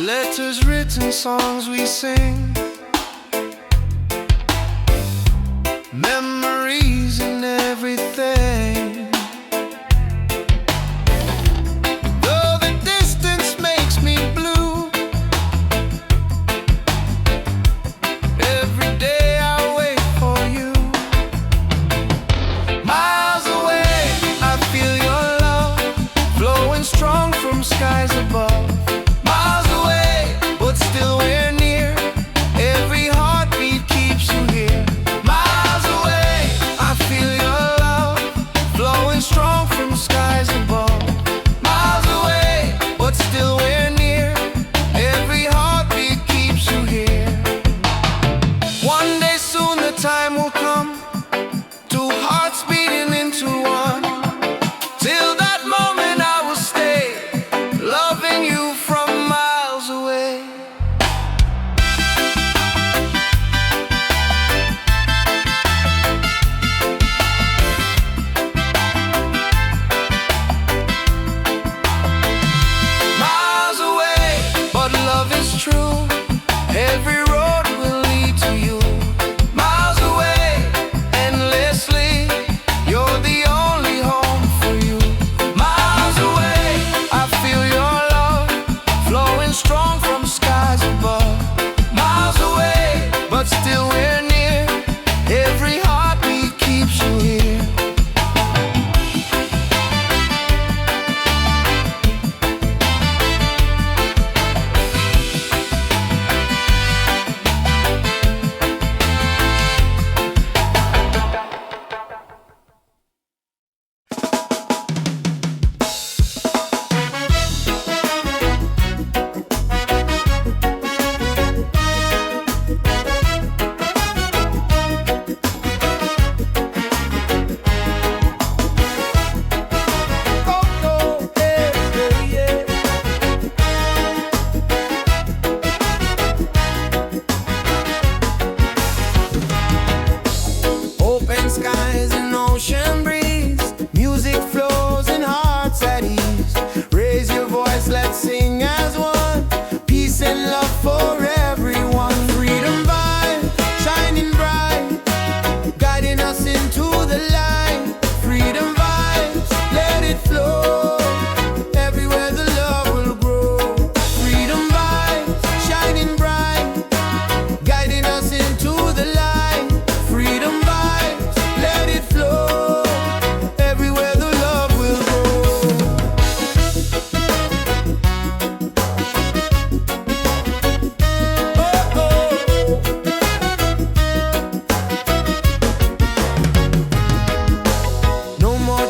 Letters written, songs we sing, memories and everything.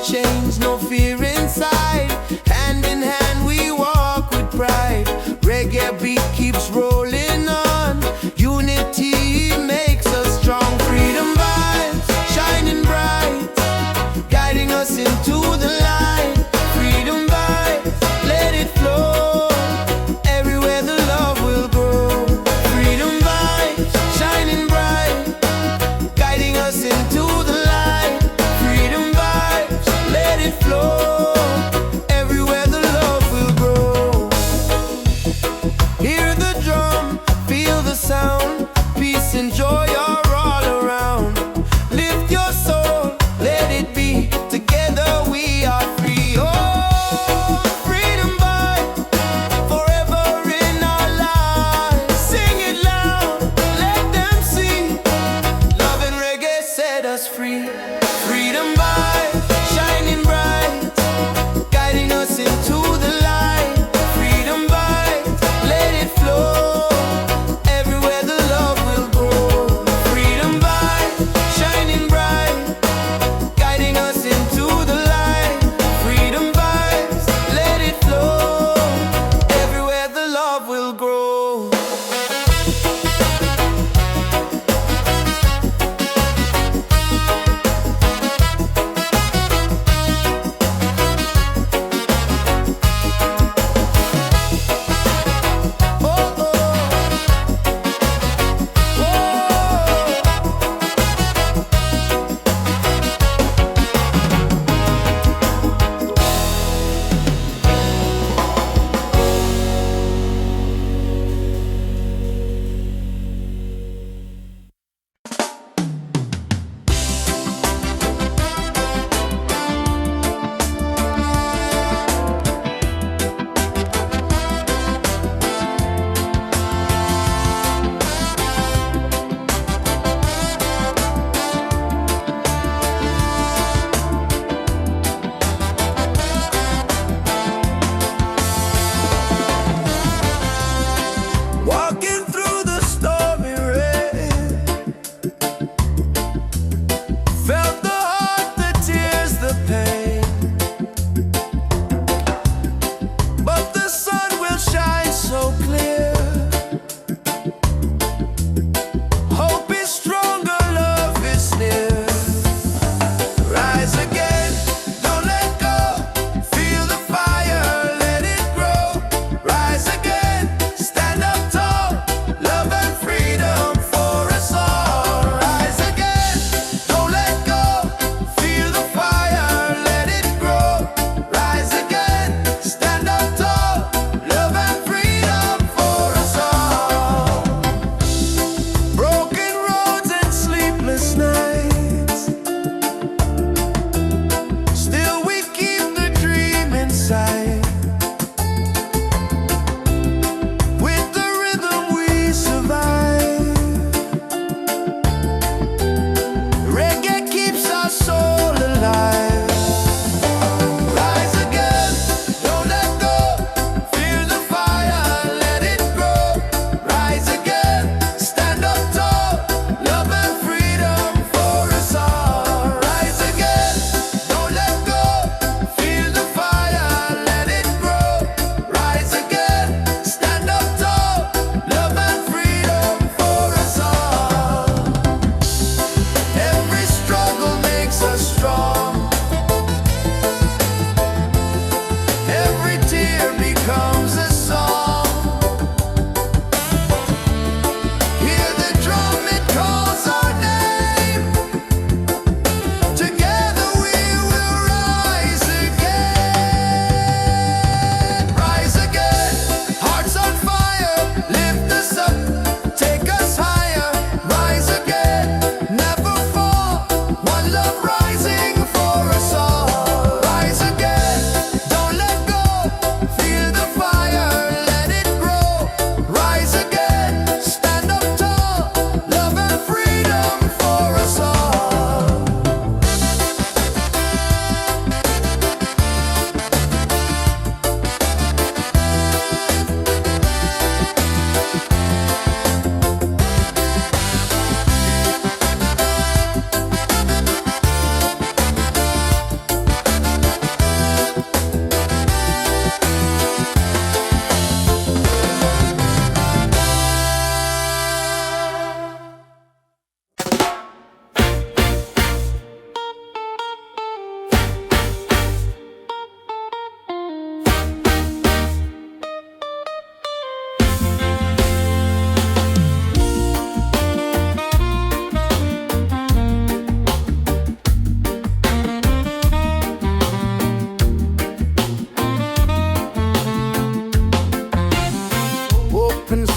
chains, no fear inside. Hand in hand we walk with pride. Reggae beat keeps rolling on. Unity makes us strong. Freedom vibes shining bright, guiding us into the light. Freedom vibes, let it flow. Everywhere the love will grow. Freedom vibes shining bright, guiding us into the light. Freedom vibes, let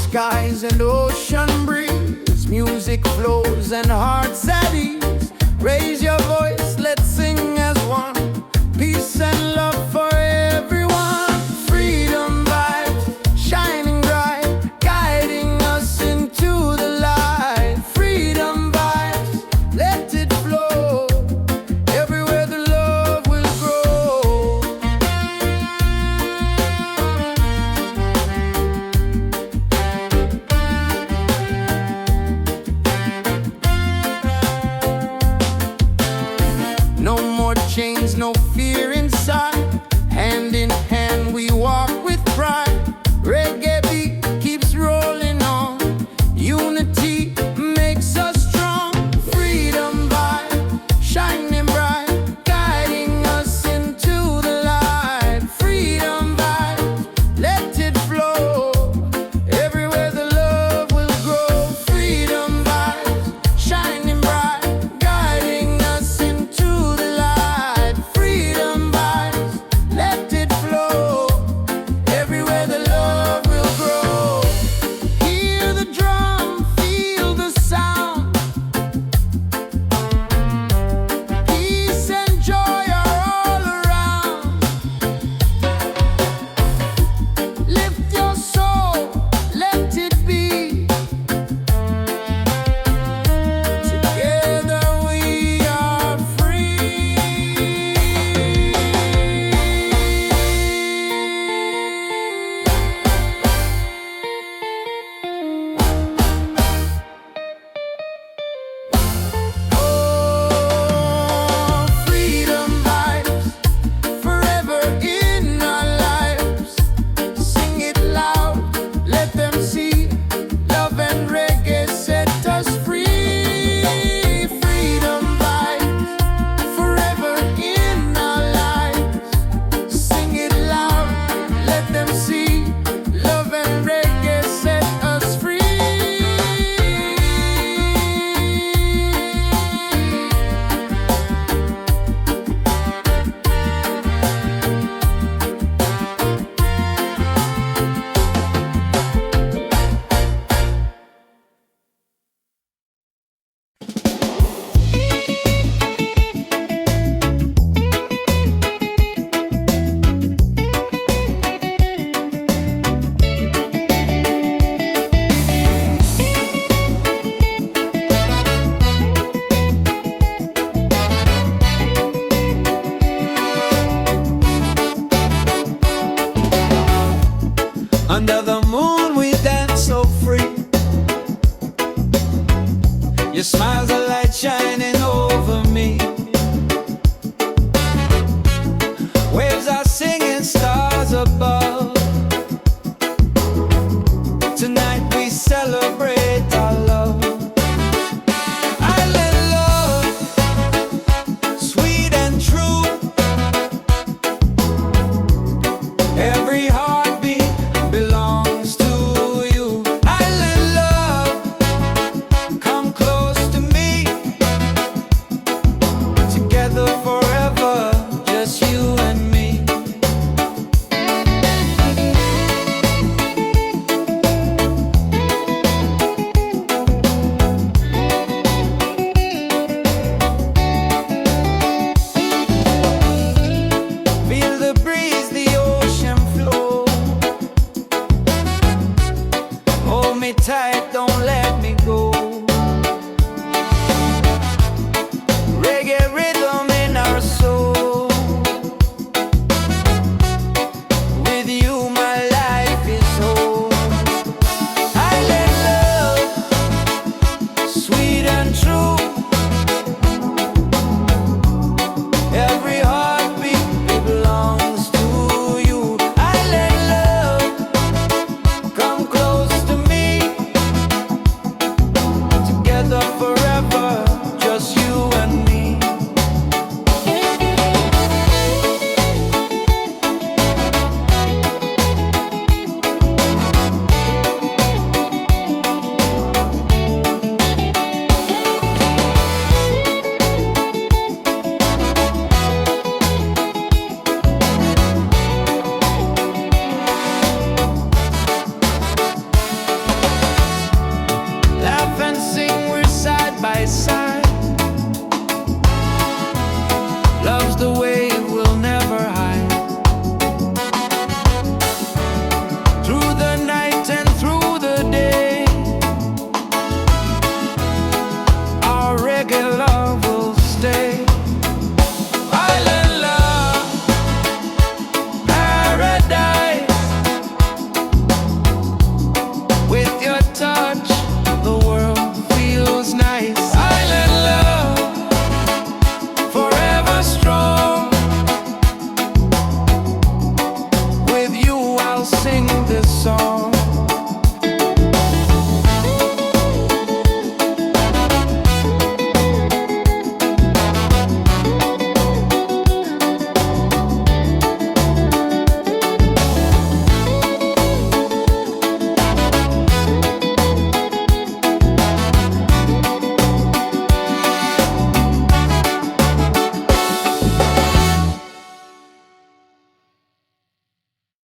skies and ocean breeze. Music flows and hearts at ease. Raise your voice, let's sing as one. Peace and love for everyone. Freedom vibes, shining bright, guiding us into the light. Freedom vibes, let it flow. Everywhere the love will grow. No more chains, no fear inside.